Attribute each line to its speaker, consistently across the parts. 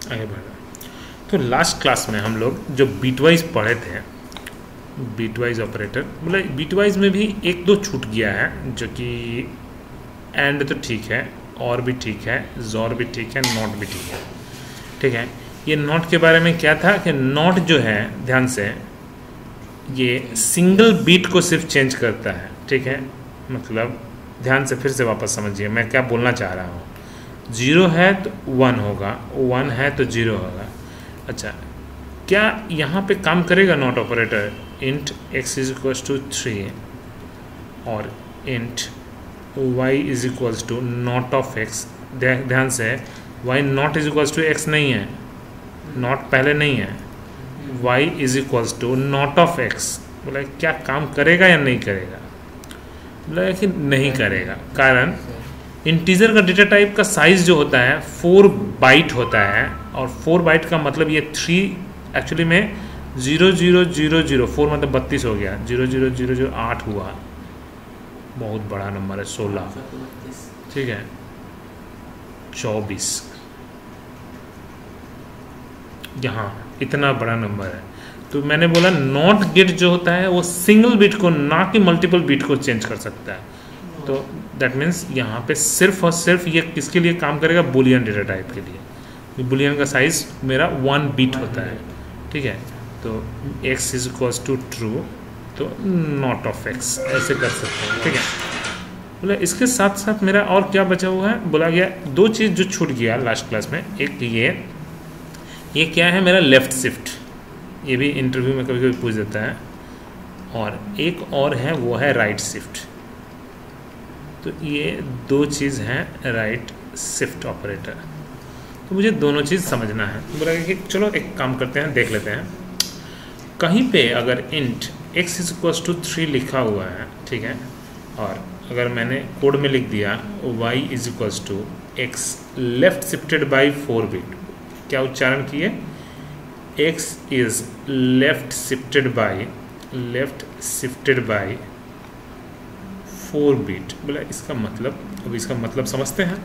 Speaker 1: आगे बढ़ रहा है। तो लास्ट क्लास में हम लोग जो बीटवाइज पढ़े थे, बीटवाइज ऑपरेटर, मतलब बीटवाइज में भी एक दो छूट गया है, जो कि एंड तो ठीक है, और भी ठीक है, जोर भी ठीक है, नॉट भी ठीक है। ठीक है, ये नॉट के बारे में क्या था कि नॉट जो है, ध्यान से, ये सिंगल बीट को सिर्फ चेंज करता है। ठीक है, मतलब ध्यान से फिर से वापस समझिए मैं क्या बोलना चाह रहा हूँ। 0 है तो 1 होगा, 1 है तो 0 होगा। अच्छा, क्या यहाँ पे काम करेगा not operator? Int x is equals to 3 और int y is equals to not of x। ध्यान से, y not is equals to x नहीं है, नॉट पहले नहीं है, y is equals to not of x। बोला क्या काम करेगा या नहीं करेगा? बोला कि नहीं करेगा, कारण इंटीजर का डेटा टाइप का साइज जो होता है 4 बाइट होता है, और 4 बाइट का मतलब ये 3 एक्चुअली में 0000 4 मतलब 32 हो गया, 00008 हुआ, बहुत बड़ा नंबर है, 16, ठीक है, 24, यहाँ इतना बड़ा नंबर है। तो मैंने बोला नॉट गेट जो होता है वो सिंगल बिट को, ना कि मल्टीपल बिट को चेंज कर सकता है। तो दैट मीन्स यहाँ पे सिर्फ और सिर्फ ये किसके लिए काम करेगा? बुलियन डेटा टाइप के लिए। बुलियन का साइज मेरा 1 बिट होता है। ठीक है, तो x is equals to true, तो नॉट ऑफ x ऐसे कर सकते हैं। ठीक है, बोला इसके साथ साथ मेरा और क्या बचा हुआ है? बोला गया दो चीज़ जो छूट गया लास्ट क्लास में, एक ये क्या है मेरा लेफ़्ट शिफ्ट, ये भी इंटरव्यू में कभी कभी पूछ देता है, और एक और है वो है राइट शिफ्ट। तो ये दो चीज़ हैं राइट शिफ्ट ऑपरेटर। तो मुझे दोनों चीज़ समझना है। बोला कि चलो एक काम करते हैं, देख लेते हैं। कहीं पे अगर int x is equals to 3 लिखा हुआ है, ठीक है, और अगर मैंने कोड में लिख दिया y is equals to x left shifted by 4 bit, क्या उच्चारण किए? x is left shifted by 4 bit. बोला इसका मतलब, अब इसका मतलब समझते हैं,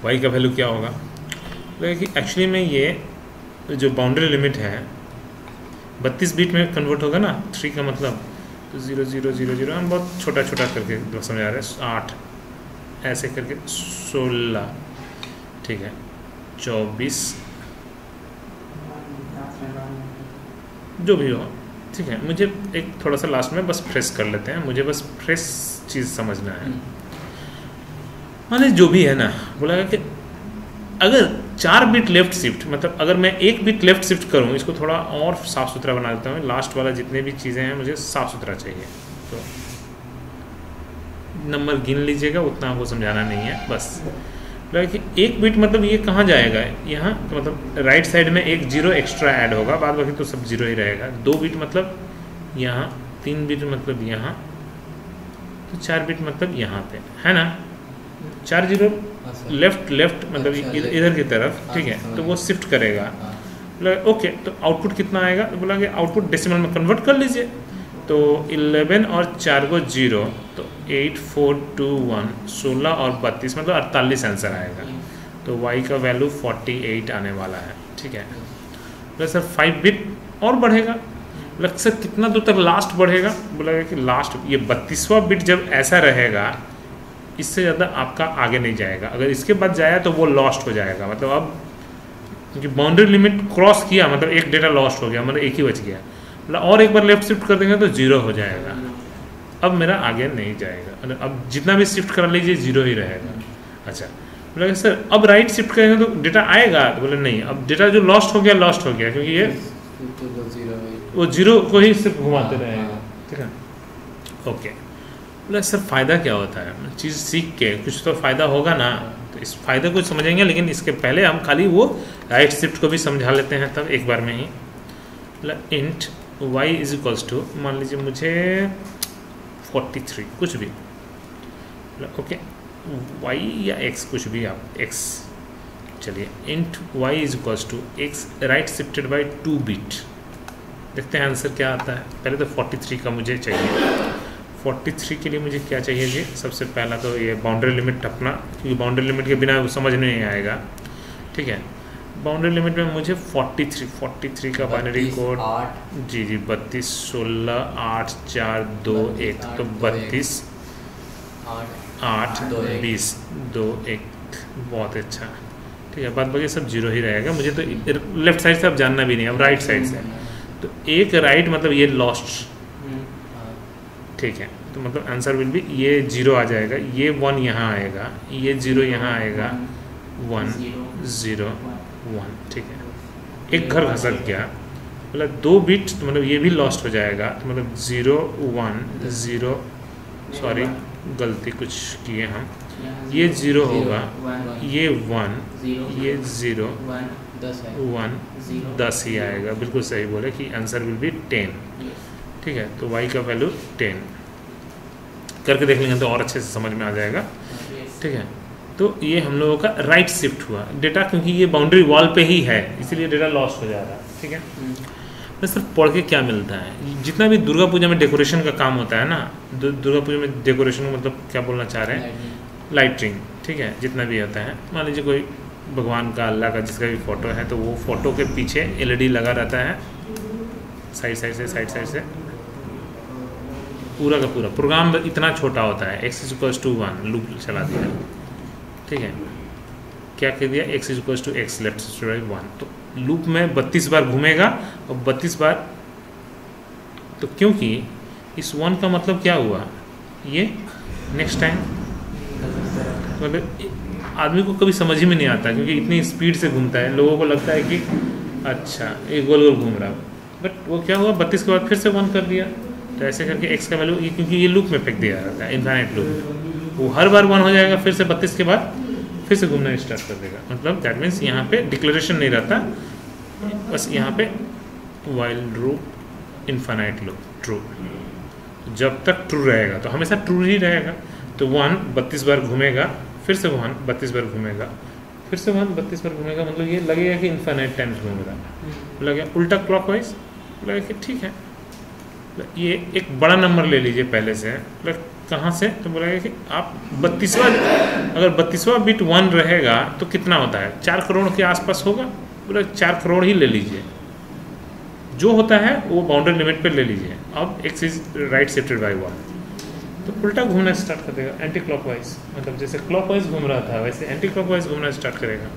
Speaker 1: y का वैल्यू क्या होगा? बोला कि एक्चुअली में ये जो बाउंड्री लिमिट है 32 बिट में कन्वर्ट होगा ना, 3 का मतलब, तो 0000 हम बहुत छोटा छोटा करके समझा रहे हैं, 8 ऐसे करके 16, ठीक है, 24, जो भी हो, ठीक है। मुझे एक थोड़ा सा लास्ट में बस फ्रेश कर लेते हैं, मुझे बस फ्रेश चीज़ समझना है। माने जो भी है ना, बोला कि अगर 4 बिट लेफ्ट शिफ्ट, मतलब अगर मैं 1 बिट लेफ्ट शिफ्ट करूं, इसको थोड़ा और साफ़ सुथरा बना देता हूँ, लास्ट वाला जितने भी चीज़ें हैं मुझे साफ़ सुथरा चाहिए। तो नंबर गिन लीजिएगा, उतना आपको समझाना नहीं है, बस कि 1 बिट मतलब ये कहाँ जाएगा? यहाँ तो मतलब राइट साइड में एक 0 एक्स्ट्रा ऐड होगा, बाद बाकी तो सब 0 ही रहेगा। 2 बिट मतलब यहाँ, 3 बिट मतलब यहाँ, तो 4 बिट मतलब यहाँ पे है ना, 4 0 लेफ्ट मतलब इधर की तरफ, ठीक है, तो वो शिफ्ट करेगा। बोला ओके, तो आउटपुट कितना आएगा? तो बोला कि आउटपुट डेसिमल में कन्वर्ट कर लीजिए। तो 11 और 4 को 0, तो 8 4 2 1, 16 और 32 मतलब 48 आंसर आएगा। तो y का वैल्यू 48 आने वाला है। ठीक है, बोला सर 5 बिट और बढ़ेगा। बोला सर कितना दूर तक लास्ट बढ़ेगा? बोला कि लास्ट ये 32वां बिट जब ऐसा रहेगा, इससे ज़्यादा आपका आगे नहीं जाएगा। अगर इसके बाद जाए तो वो लॉस्ट हो जाएगा, मतलब अब क्योंकि बाउंड्री लिमिट क्रॉस किया, मतलब एक डेटा लॉस्ट हो गया, मतलब एक ही बच गया। और एक बार लेफ्ट शिफ्ट कर देंगे तो 0 हो जाएगा, अब मेरा आगे नहीं जाएगा, अब जितना भी शिफ्ट करा लीजिए 0 ही रहेगा। अच्छा, बोला सर अब राइट शिफ्ट करेंगे तो डेटा आएगा? तो बोले नहीं, अब डेटा जो लॉस्ट हो गया, क्योंकि ये वो 0 को ही सिर्फ घुमाते रहेगा। ठीक है, ओके। बोला सर फ़ायदा क्या होता है? चीज़ सीख के कुछ तो फ़ायदा होगा ना, तो इस फ़ायदे को समझेंगे, लेकिन इसके पहले हम खाली वो राइट शिफ्ट को भी समझा लेते हैं, तब एक बार में ही। बोला int y is equals to, मान लीजिए मुझे 43 कुछ भी, ओके, y या x कुछ भी, आप x, चलिए int y is equals to x right shifted by 2 bit. देखते हैं आंसर क्या आता है। पहले तो 43 का मुझे चाहिए। 43 के लिए मुझे क्या चाहिए जी? सबसे पहला तो ये बाउंड्री लिमिट टपना, क्योंकि बाउंड्री लिमिट के बिना वो समझ नहीं आएगा। ठीक है, बाउंड्री लिमिट में मुझे 43 का बाइनरी कोड, जी 32 16 8 4 2 1, तो 32 8 20 2 1, बहुत अच्छा। ठीक है, बाद बाकी सब जीरो ही रहेगा। मुझे तो लेफ्ट साइड से अब जानना भी नहीं, अब राइट साइड से। तो एक राइट मतलब ये लॉस्ट, ठीक है। तो मतलब आंसर विल बी ये 0 आ जाएगा, ये 1 यहाँ आएगा, ये 0 यहाँ आएगा, 1 0 1, ठीक है। एक घर घसक गया, मतलब 2 बिट, तो मतलब ये भी लॉस्ट हो जाएगा। तो मतलब 0 1 0, सॉरी गलती कुछ किए हम, ये 0 होगा, ये 1, ये 0 1 10 ही आएगा। बिल्कुल सही बोले कि आंसर विल बी 10, ठीक है। तो y का वैल्यू 10 करके देख लेंगे तो और अच्छे से समझ में आ जाएगा, ठीक है। तो ये हम लोगों का राइट शिफ्ट हुआ डेटा, क्योंकि ये बाउंड्री वॉल पे ही है इसीलिए डेटा लॉस्ट हो जा रहा है, ठीक है। मैं सिर्फ पढ़ के क्या मिलता है, जितना भी दुर्गा पूजा में डेकोरेशन का काम होता है ना, दुर्गा पूजा में डेकोरेशन मतलब क्या बोलना चाह रहे हैं, लाइटिंग, ठीक है। जितना भी होता है, मान लीजिए कोई भगवान का, अल्लाह का, जिसका भी फोटो है, तो वो फोटो के पीछे LED लगा रहता है, साइड से पूरा का पूरा प्रोग्राम इतना छोटा होता है। x = 1 लूप चला दिया, ठीक है। क्या कह दिया, x = x लेफ्ट से 1, तो लूप में 32 बार घूमेगा और 32 बार, तो क्योंकि इस 1 का मतलब क्या हुआ, ये नेक्स्ट टाइम, मतलब आदमी को कभी समझ ही में नहीं आता, क्योंकि इतनी स्पीड से घूमता है, लोगों को लगता है कि अच्छा ये गोल गोल घूम रहा, बट वो क्या हुआ, 32 के बाद फिर से 1 कर दिया। तो ऐसे करके x का वैल्यू, क्योंकि ये लूप में फेंक दिया जाता है, इनफाइनाइट लूप, वो हर बार 1 हो जाएगा, फिर से 32 के बाद फिर से घूमना स्टार्ट कर देगा। मतलब दैट मीन्स यहाँ पे डिक्लेरेशन नहीं रहता, बस यहाँ पे while loop infinite loop true, जब तक ट्रू रहेगा तो हमेशा ट्रू ही रहेगा। तो 1 32 बार घूमेगा, फिर से 1 32 बार घूमेगा, फिर से 1 32 बार घूमेगा, मतलब ये लगेगा कि इनफाइनाइट टाइम्स घूम रहा है। लगेगा उल्टा क्लॉकवाइज, लगेगा कि ठीक है, ये एक बड़ा नंबर ले लीजिए पहले से, मतलब कहाँ से, तो बोलेगा कि आप 32वां, अगर 32वां बिट 1 रहेगा तो कितना होता है, 4 करोड़ के आसपास होगा, बोला 4 करोड़ ही ले लीजिए, जो होता है वो बाउंड्री लिमिट पे ले लीजिए। अब x is right shifted by 1, तो उल्टा घूमना स्टार्ट कर देगा, एंटी क्लॉकवाइज, मतलब जैसे क्लॉकवाइज घूम रहा था वैसे एंटी क्लॉकवाइज घूमना स्टार्ट करेगा,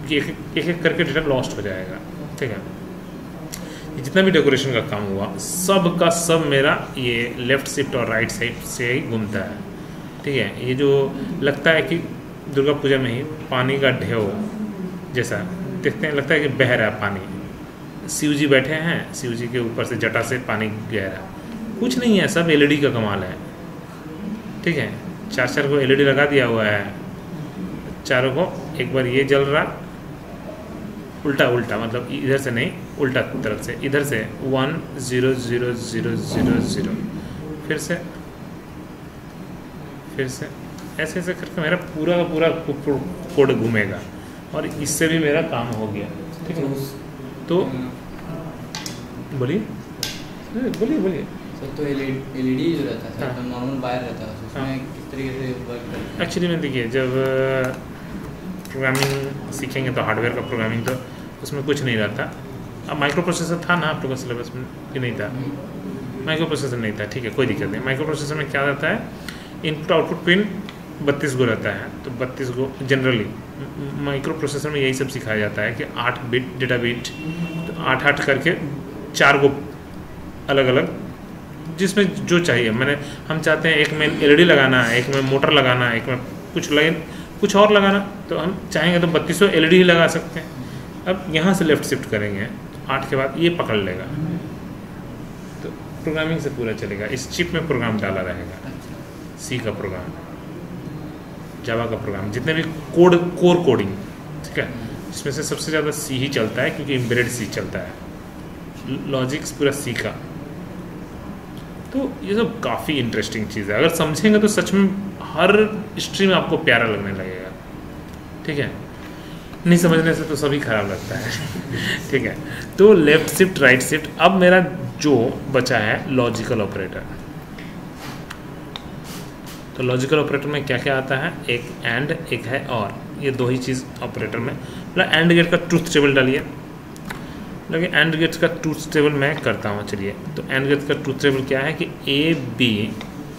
Speaker 1: कि एक एक करके डेटा लॉस्ट हो जाएगा, ठीक है। जितना भी डेकोरेशन का काम हुआ सब का सब मेरा ये लेफ़्ट शिफ्ट और राइट साइड से ही घूमता है, ठीक है। ये जो लगता है कि दुर्गा पूजा में ही पानी का ढेव जैसा देखते हैं, लगता है कि बह रहा है पानी, शिव जी बैठे हैं, शिव जी के ऊपर से जटा से पानी गिर रहा है, कुछ नहीं है, सब LED का कमाल है, ठीक है। 4 को LED लगा दिया हुआ है, चारों को एक बार ये जल रहा, उल्टा मतलब इधर से नहीं, उल्टा तरफ से, इधर से 1 0 0 0 0 0, फिर से ऐसे ऐसे करके मेरा पूरा का पूरा कोड घूमेगा, और इससे भी मेरा काम हो गया, ठीक है। तो बोलिए
Speaker 2: सर, तो LED जो रहता है, हाँ, नॉर्मल वायर रहता है, उसमें हाँ, किस तरीके से वर्क करता है?
Speaker 1: एक्चुअली में देखिए, जब प्रोग्रामिंग सीखेंगे तो हार्डवेयर का प्रोग्रामिंग, तो उसमें कुछ नहीं रहता। अब माइक्रो प्रोसेसर था ना आप लोगों का सिलेबस में कि नहीं था? माइक्रो प्रोसेसर नहीं था, ठीक है, कोई दिक्कत नहीं। माइक्रो प्रोसेसर में क्या रहता है, इनपुट आउटपुट पिन 32 गो रहता है, तो 32 गो जनरली माइक्रो प्रोसेसर में यही सब सिखाया जाता है कि 8 बिट डेटा बिट, तो 8 करके 4 गो अलग अलग, जिसमें जो चाहिए, हम चाहते हैं एक में LED लगाना है, एक में मोटर लगाना है, एक में कुछ और लगाना, तो हम चाहेंगे तो 32 LED ही लगा सकते हैं। अब यहाँ से लेफ़्ट शिफ्ट करेंगे तो 8 के बाद ये पकड़ लेगा, तो प्रोग्रामिंग से पूरा चलेगा। इस चिप में प्रोग्राम डाला रहेगा, सी का प्रोग्राम, जावा का प्रोग्राम, जितने भी कोर कोडिंग, ठीक है, इसमें से सबसे ज़्यादा सी ही चलता है, क्योंकि एम्बेडेड सी चलता है, लॉजिक्स पूरा सी का। तो ये सब काफ़ी इंटरेस्टिंग चीज़ है, अगर समझेंगे तो सच में हर स्ट्रीम आपको प्यारा लगने लगेगा, ठीक है। नहीं समझने से तो सभी खराब लगता है ठीक है। तो लेफ्ट शिफ्ट राइट शिफ्ट। अब मेरा जो बचा है लॉजिकल ऑपरेटर, तो लॉजिकल ऑपरेटर में क्या क्या आता है, एक एंड एक है और, ये दो ही चीज़ ऑपरेटर में। बोला एंड गेट का ट्रूथ टेबल डालिए। लेकिन एंड गेट का ट्रूथ टेबल मैं करता हूँ। चलिए, तो एंड गेट का ट्रूथ टेबल क्या है कि A B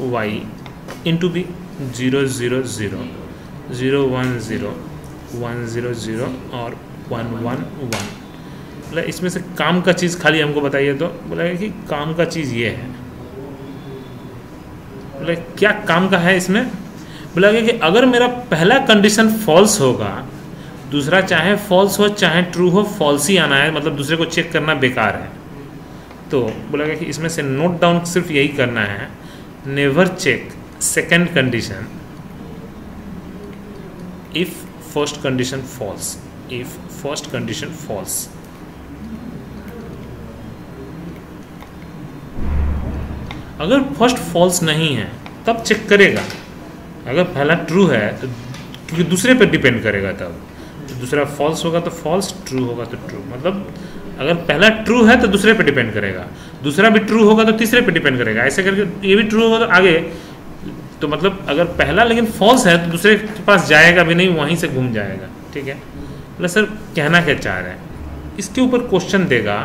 Speaker 1: Y into B 0 0 0 0 1 0 1 0 0 और 1 1 1। बोला इसमें से काम का चीज़ खाली हमको बताइए। तो बोला कि काम का चीज़ ये है। बोला क्या काम का है इसमें? बोला कि अगर मेरा पहला कंडीशन फॉल्स होगा, दूसरा चाहे फॉल्स हो चाहे ट्रू हो, फॉल्स ही आना है, मतलब दूसरे को चेक करना बेकार है। तो बोला कि इसमें से नोट डाउन सिर्फ यही करना है, never check second condition if first condition false. If first condition false, अगर फर्स्ट फॉल्स नहीं है तब चेक करेगा। अगर पहला ट्रू है तो क्योंकि दूसरे पर डिपेंड करेगा, तब तो दूसरा फॉल्स होगा तो फॉल्स, ट्रू होगा तो ट्रू। मतलब अगर पहला ट्रू है तो दूसरे पे डिपेंड करेगा, दूसरा भी ट्रू होगा तो तीसरे पे डिपेंड करेगा, ऐसे करके ये भी ट्रू होगा तो आगे। तो मतलब अगर पहला लेकिन फॉल्स है तो दूसरे के पास जाएगा भी नहीं, वहीं से घूम जाएगा। ठीक है, मतलब सर कहना क्या चाह रहे हैं, इसके ऊपर क्वेश्चन देगा,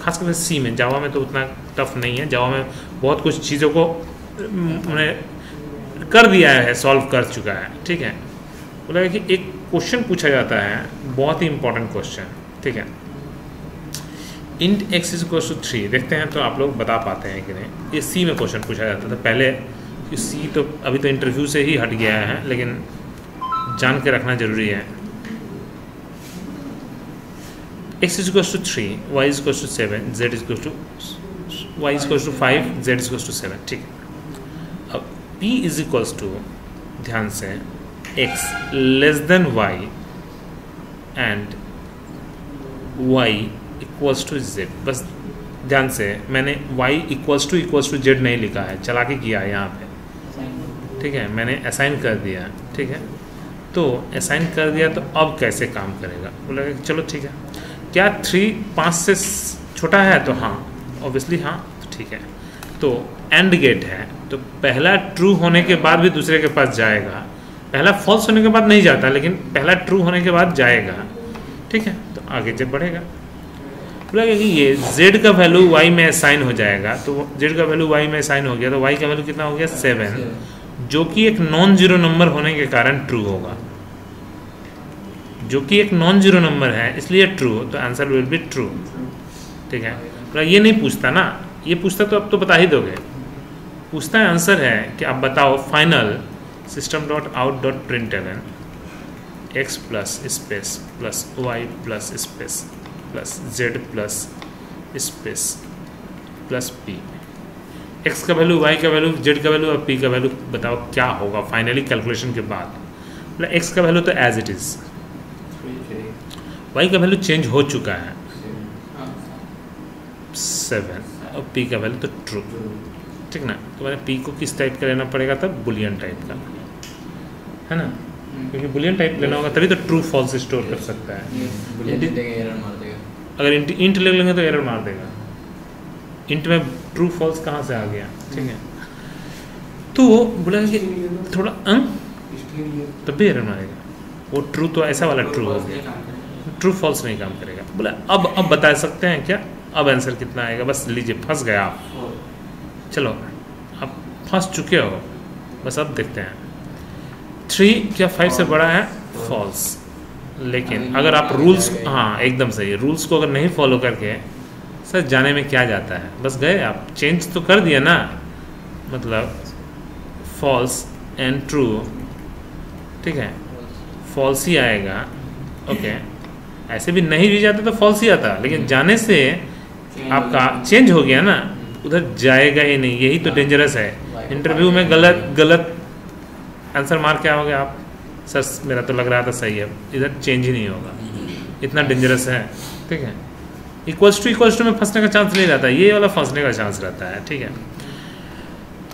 Speaker 1: खासकर सी में। जावा में तो उतना टफ नहीं है, जावा में बहुत कुछ चीज़ों को उन्हें कर दिया है, सॉल्व कर चुका है। ठीक है, बोला कि एक क्वेश्चन पूछा जाता है, बहुत ही इंपॉर्टेंट क्वेश्चन। ठीक है, int x is equal to 3। देखते हैं तो आप लोग बता पाते हैं कि नहीं। ये सी में क्वेश्चन पूछा जाता था पहले, कि सी तो अभी तो इंटरव्यू से ही हट गया है, लेकिन जान के रखना जरूरी है। X is equal to 3, y is equal to 7, z is equal to y is equal to 5, z is equal to 7। ठीक है, अब पी इज इक्वल टू, ध्यान से, x less than y and y equals to z. बस ध्यान से, मैंने Y equals to Z नहीं लिखा है, चला के किया है यहाँ पे। ठीक है, मैंने असाइन कर दिया। ठीक है, तो असाइन कर दिया तो अब कैसे काम करेगा? बोला चलो ठीक है, क्या 3 5 से छोटा है? तो हाँ, ऑब्वियसली हाँ, तो ठीक है। तो एंड गेट है, तो पहला ट्रू होने के बाद भी दूसरे के पास जाएगा, पहला फॉल्स होने के बाद नहीं जाता, लेकिन पहला ट्रू होने के बाद जाएगा। ठीक है, तो आगे जब बढ़ेगा, बोला कि ये z का वैल्यू y में असाइन हो जाएगा। तो z का वैल्यू y में असाइन हो गया, तो y का वैल्यू कितना हो गया? 7, जो कि एक नॉन जीरो नंबर होने के कारण ट्रू होगा, जो कि एक नॉन जीरो नंबर है इसलिए ट्रू, तो आंसर विल बी ट्रू। ठीक है, बोला ये नहीं पूछता ना, ये पूछता तो अब तो बता ही दोगे। पूछता है आंसर है कि आप बताओ final system dot out dot println x plus space plus y plus space plus z plus space plus p. X का वैल्यू, वाई का वैल्यू, जेड का वैल्यू और पी का वैल्यू बताओ क्या होगा फाइनली कैलकुलेशन के बाद। मतलब एक्स का वैल्यू तो एज इट इज़, वाई का वैल्यू चेंज हो चुका है 7 और पी का वैल्यू तो ट्रू। ठीक ना, तो मैंने पी को किस टाइप का लेना पड़ेगा? तब बुलियन टाइप का, है ना, क्योंकि बुलियन टाइप लेना होगा तभी तो ट्रू फॉल्स स्टोर कर सकता है। अगर इंट ले लेंगे तो एरर मार देगा। इंट में ट्रू फॉल्स कहाँ से आ गया? ठीक है, तो बोला कि थोड़ा तब भी एरर मारेगा। वो ट्रू तो ऐसा वाला ट्रू हो गया, ट्रू फॉल्स नहीं काम करेगा। बोला अब बता सकते हैं क्या? अब आंसर कितना आएगा? बस लीजिए, फंस गया आप। चलो, आप फंस चुके हो, बस अब देखते हैं। 3 क्या 5 से बड़ा है? फॉल्स। लेकिन अगर आप रूल्स, हाँ एकदम सही, रूल्स को अगर नहीं फॉलो करके सर जाने में क्या जाता है, बस गए आप, चेंज तो कर दिया ना, मतलब फॉल्स एंड ट्रू। ठीक है, फॉल्स ही आएगा। ओके, ऐसे भी नहीं भी जाता तो फॉल्स ही आता, लेकिन जाने से आपका चेंज हो गया ना, उधर जाएगा ही नहीं। यही तो डेंजरस है। इंटरव्यू में गलत आंसर मार के आओगे आप, सर मेरा तो लग रहा था सही है, इधर चेंज ही नहीं होगा, इतना डेंजरस है। ठीक है, इक्वल्स टू में फंसने का चांस नहीं रहता, ये वाला फंसने का चांस रहता है। ठीक है,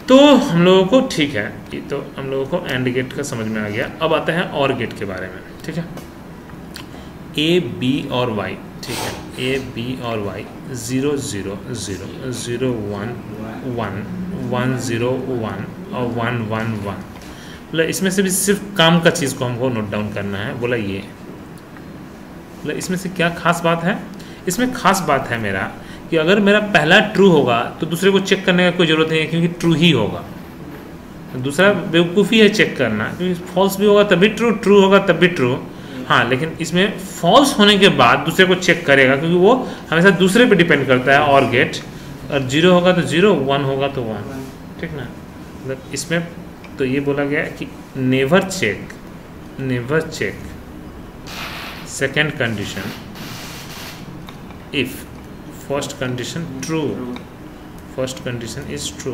Speaker 1: तो हम लोगों को, ठीक है, ये तो हम लोगों को एंड गेट का समझ में आ गया। अब आते हैं और गेट के बारे में। ठीक है, ए बी और वाई। ठीक है, ए बी और वाई 0 0 0 0 1 1 1 0 1 और 1 1 1। बोला इसमें से भी सिर्फ काम का चीज़ को हमको नोट डाउन करना है। बोला ये मतलब इसमें से क्या खास बात है? इसमें खास बात है मेरा कि अगर मेरा पहला ट्रू होगा तो दूसरे को चेक करने का कोई ज़रूरत नहीं है, क्योंकि ट्रू ही होगा। दूसरा बेवकूफ़ी है चेक करना, क्योंकि फॉल्स भी होगा तभी ट्रू, ट्रू होगा तब भी ट्रू। हाँ, लेकिन इसमें फॉल्स होने के बाद दूसरे को चेक करेगा, क्योंकि वो हमेशा दूसरे पे डिपेंड करता है। और गेट, और 0 होगा तो 0, 1 होगा तो 1, ठीक ना। मतलब इसमें तो ये बोला गया है कि never check second condition if first condition true, first condition is true.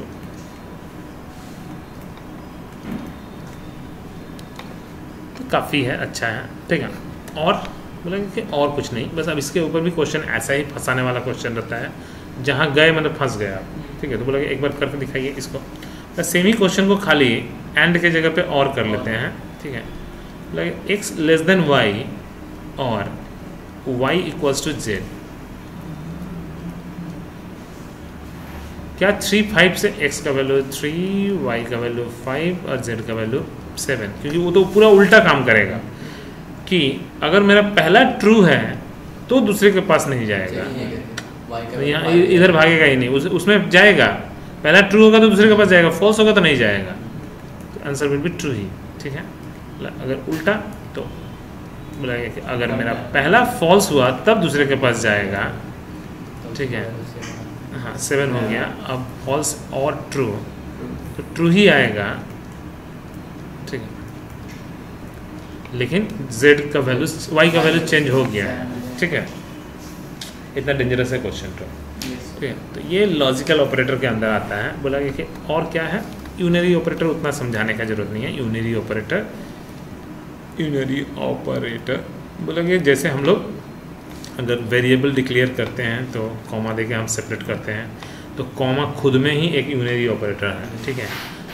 Speaker 1: तो काफ़ी है, अच्छा है, ठीक है। और बोलेंगे कि और कुछ नहीं, बस अब इसके ऊपर भी क्वेश्चन ऐसा ही फंसाने वाला क्वेश्चन रहता है, जहाँ गए मतलब फंस गए आप, ठीक है। तो बोलेंगे एक बार करके दिखाइए इसको। बस सेम ही क्वेश्चन को खाली एंड के जगह पे और कर लेते हैं, ठीक है। बोलेंगे एक्स लेस देन वाई और y इक्वल्स टू z। क्या 3, 5 से x का वैल्यू 3, y का वैल्यू 5 और z का वैल्यू 7, क्योंकि वो तो पूरा उल्टा काम करेगा कि अगर मेरा पहला ट्रू है तो दूसरे के पास नहीं जाएगा, यहाँ इधर भागेगा ही नहीं, उसमें जाएगा। पहला ट्रू होगा तो दूसरे के पास जाएगा, फॉल्स होगा तो नहीं जाएगा। तो आंसर विल बी ट्रू ही, ठीक है। अगर उल्टा तो बोलेगा कि अगर मेरा पहला फॉल्स हुआ तब दूसरे के पास जाएगा, ठीक है। हाँ, 7 हो गया। अब फॉल्स और ट्रू, तो ट्रू ही आएगा, ठीक है। लेकिन z का वैल्यू, y का वैल्यू चेंज हो गया है, ठीक है। इतना डेंजरस है क्वेश्चन तो, ठीक है। तो ये लॉजिकल ऑपरेटर के अंदर आता है। बोला कि और क्या है, यूनरी ऑपरेटर उतना समझाने का जरूरत नहीं है। यूनरी ऑपरेटर बोला कि जैसे हम लोग अगर वेरिएबल डिक्लेयर करते हैं तो कॉमा देके हम सेपरेट करते हैं, तो कॉमा खुद में ही एक यूनरी ऑपरेटर है, ठीक है,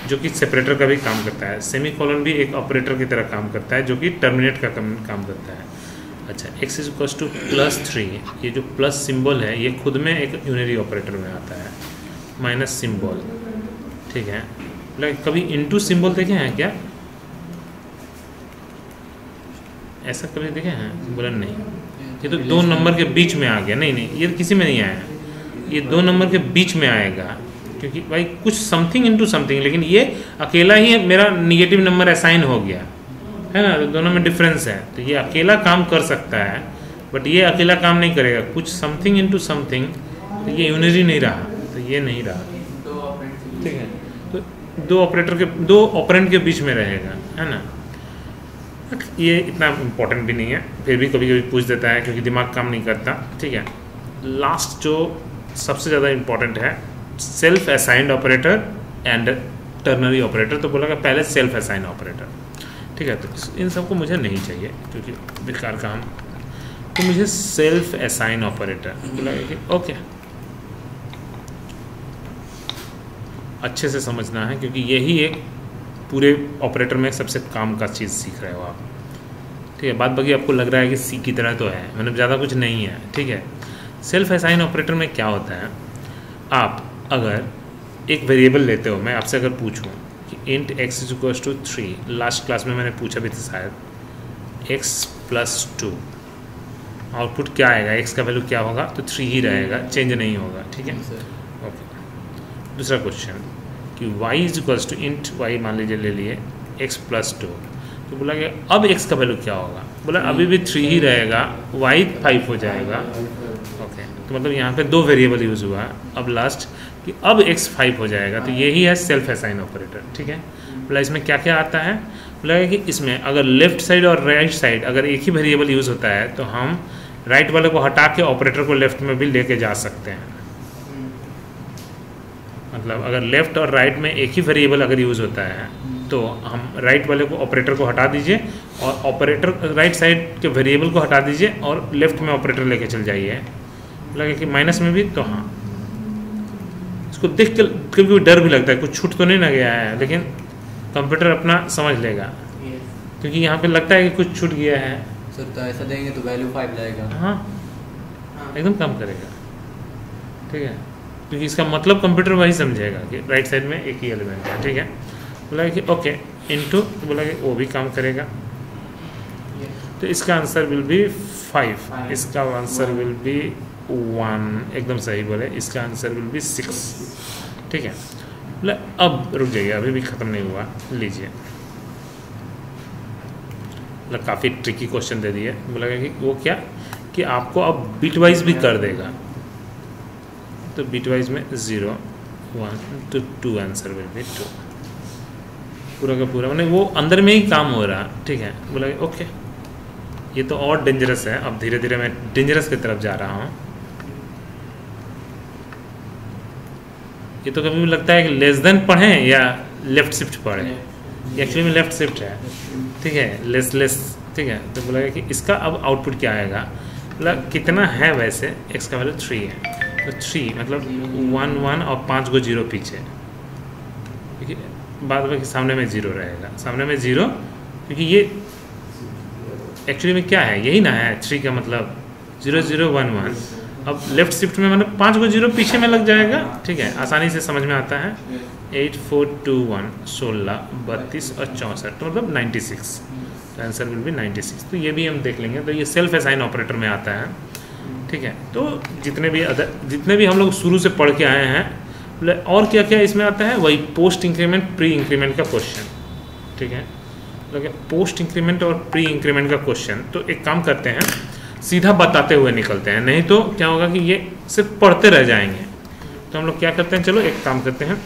Speaker 1: जो कि सेपरेटर का भी काम करता है। सेमीकोलन भी एक ऑपरेटर की तरह काम करता है, जो कि टर्मिनेट का काम करता है। अच्छा, x इज इक्वल्स टू +3, ये जो प्लस सिंबल है ये खुद में एक यूनरी ऑपरेटर में आता है। माइनस सिंबल, ठीक है। लाइक कभी इनटू सिंबल देखे हैं क्या? ऐसा कभी देखे हैं? बोला नहीं, ये तो 2 नंबर के बीच में आ गया। नहीं, ये किसी में नहीं आया, ये 2 नंबर के बीच में आएगा, क्योंकि भाई कुछ समथिंग इनटू समथिंग, लेकिन ये अकेला ही मेरा निगेटिव नंबर असाइन हो गया है ना, तो दोनों में डिफरेंस है। तो ये अकेला काम कर सकता है, बट ये अकेला काम नहीं करेगा। कुछ समथिंग इनटू समथिंग, तो ये यूनरी नहीं रहा, तो ये नहीं रहा, ठीक है। तो 2 ऑपरेंड के बीच में रहेगा, है ना। ये इतना इम्पोर्टेंट भी नहीं है, फिर भी कभी कभी पूछ देता है क्योंकि दिमाग काम नहीं करता, ठीक है। लास्ट जो सबसे ज़्यादा इम्पोर्टेंट है, self assigned operator and ternary operator. तो बोला पहले सेल्फ असाइंड ऑपरेटर, ठीक है। तो इन सबको मुझे नहीं चाहिए क्योंकि बेकार काम। तो मुझे सेल्फ असाइन ऑपरेटर बोला कि ओके, अच्छे से समझना है, क्योंकि यही एक पूरे ऑपरेटर में सबसे काम का चीज़ सीख रहे हो आप, ठीक है। बात बाकी आपको लग रहा है कि सी की तरह तो है, मतलब ज़्यादा कुछ नहीं है, ठीक है। सेल्फ असाइन ऑपरेटर में क्या होता है, आप अगर एक वेरिएबल लेते हो, मैं आपसे अगर पूछूं कि int x is equals to 3, last class में मैंने पूछा भी था शायद, x + 2, आउटपुट क्या आएगा, x का वैल्यू क्या होगा, तो 3 ही रहेगा, चेंज नहीं होगा, ठीक है। ओके, दूसरा क्वेश्चन कि y is equals to int y मान लीजिए ले लिए x + 2, तो बोला कि अब x का वैल्यू क्या होगा, बोला अभी भी 3 ही रहेगा, y 5 हो जाएगा। ओके, तो मतलब यहाँ पे 2 वेरिएबल यूज़ हुआ। अब लास्ट कि अब x 5 हो जाएगा, तो यही है सेल्फ असाइन ऑपरेटर, ठीक है। बोला इसमें क्या क्या आता है, बोला कि इसमें अगर लेफ्ट साइड और राइट साइड अगर एक ही वेरिएबल यूज़ होता है तो हम राइट वाले को हटा के ऑपरेटर को लेफ्ट में भी लेके जा सकते हैं। मतलब अगर लेफ्ट और राइट में एक ही वेरिएबल अगर यूज़ होता है तो हम राइट वाले को ऑपरेटर को हटा दीजिए और ऑपरेटर राइट साइड के वेरिएबल को हटा दीजिए और लेफ्ट में ऑपरेटर लेके चल जाइए। लगे कि माइनस में भी, तो हाँ, इसको देख के कभी डर भी लगता है कुछ छूट तो नहीं ना गया है, लेकिन कंप्यूटर अपना समझ लेगा, क्योंकि यहाँ पे लगता है कि कुछ छूट गया है।
Speaker 2: सर तो ऐसा देंगे तो वैल्यू 5 जाएगा।
Speaker 1: हाँ, एकदम काम करेगा, ठीक है, क्योंकि इसका मतलब कंप्यूटर वही समझेगा कि राइट साइड में एक ही एलिमेंट है, ठीक है। बोला कि ओके इनटू, बोला कि वो भी काम करेगा, तो इसका आंसर विल बी 5, इसका आंसर विल बी 1, एकदम सही बोले, इसका आंसर विल बी 6। ठीक है, मतलब अब रुक जाइए, अभी भी ख़त्म नहीं हुआ, लीजिए, मतलब काफ़ी ट्रिकी क्वेश्चन दे दिए। बोला कि वो क्या कि आपको अब बिट वाइज भी कर देगा, तो बिट वाइज में 0 1 to 2 आंसर विल बी 2, पूरा का पूरा, मतलब वो अंदर में ही काम हो रहा। ठीक है, बोला ओके, ये तो और डेंजरस है, अब धीरे धीरे मैं डेंजरस की तरफ जा रहा हूँ। ये तो कभी भी लगता है कि लेस देन पढ़ें या लेफ्ट शिफ्ट पढ़ें, एक्चुअली में लेफ्ट शिफ्ट है। ठीक है, लेस लेस, ठीक है, तो बोला कि इसका अब आउटपुट क्या आएगा, मतलब कितना है, वैसे x का वैल्यू 3 है, तो 3 मतलब 1 1 और 5 को 0 पीछे, ठीक है, बाद में सामने में 0 रहेगा, सामने में 0, क्योंकि ये एक्चुअली में क्या है, यही ना है 3 का मतलब 0 0 1 1। अब लेफ्ट शिफ्ट में मतलब 5 को 0 पीछे में लग जाएगा। ठीक है, आसानी से समझ में आता है। 8 4 2 1 16 32 और 64, तो मतलब 96, तो आंसर विल बी 96। तो ये भी हम देख लेंगे, तो ये सेल्फ असाइन ऑपरेटर में आता है। ठीक है, तो जितने भी हम लोग शुरू से पढ़ के आए हैं, और क्या क्या इसमें आता है, वही पोस्ट इंक्रीमेंट प्री इंक्रीमेंट का क्वेश्चन। ठीक है, पोस्ट इंक्रीमेंट और प्री इंक्रीमेंट का क्वेश्चन, तो एक काम करते हैं, सीधा बताते हुए निकलते हैं, नहीं तो क्या होगा कि ये सिर्फ पढ़ते रह जाएंगे। तो हम लोग क्या करते हैं, चलो एक काम करते हैं,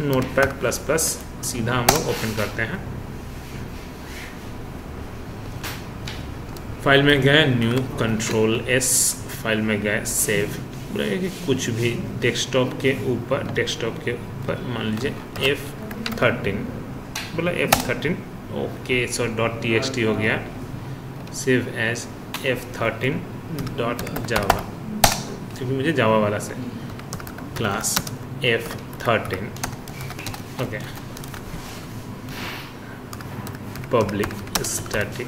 Speaker 1: notepad++, सीधा हम लोग ओपन करते हैं, फाइल में गए, न्यू Ctrl+S, फाइल में गए, सेव, बोलेगा कि कुछ भी डेस्कटॉप के ऊपर मान लीजिए F13, बोला F13, ओके, सो .txt हो गया, सेव एज F13.java, क्योंकि मुझे जावा वाला से class F13, okay, public static.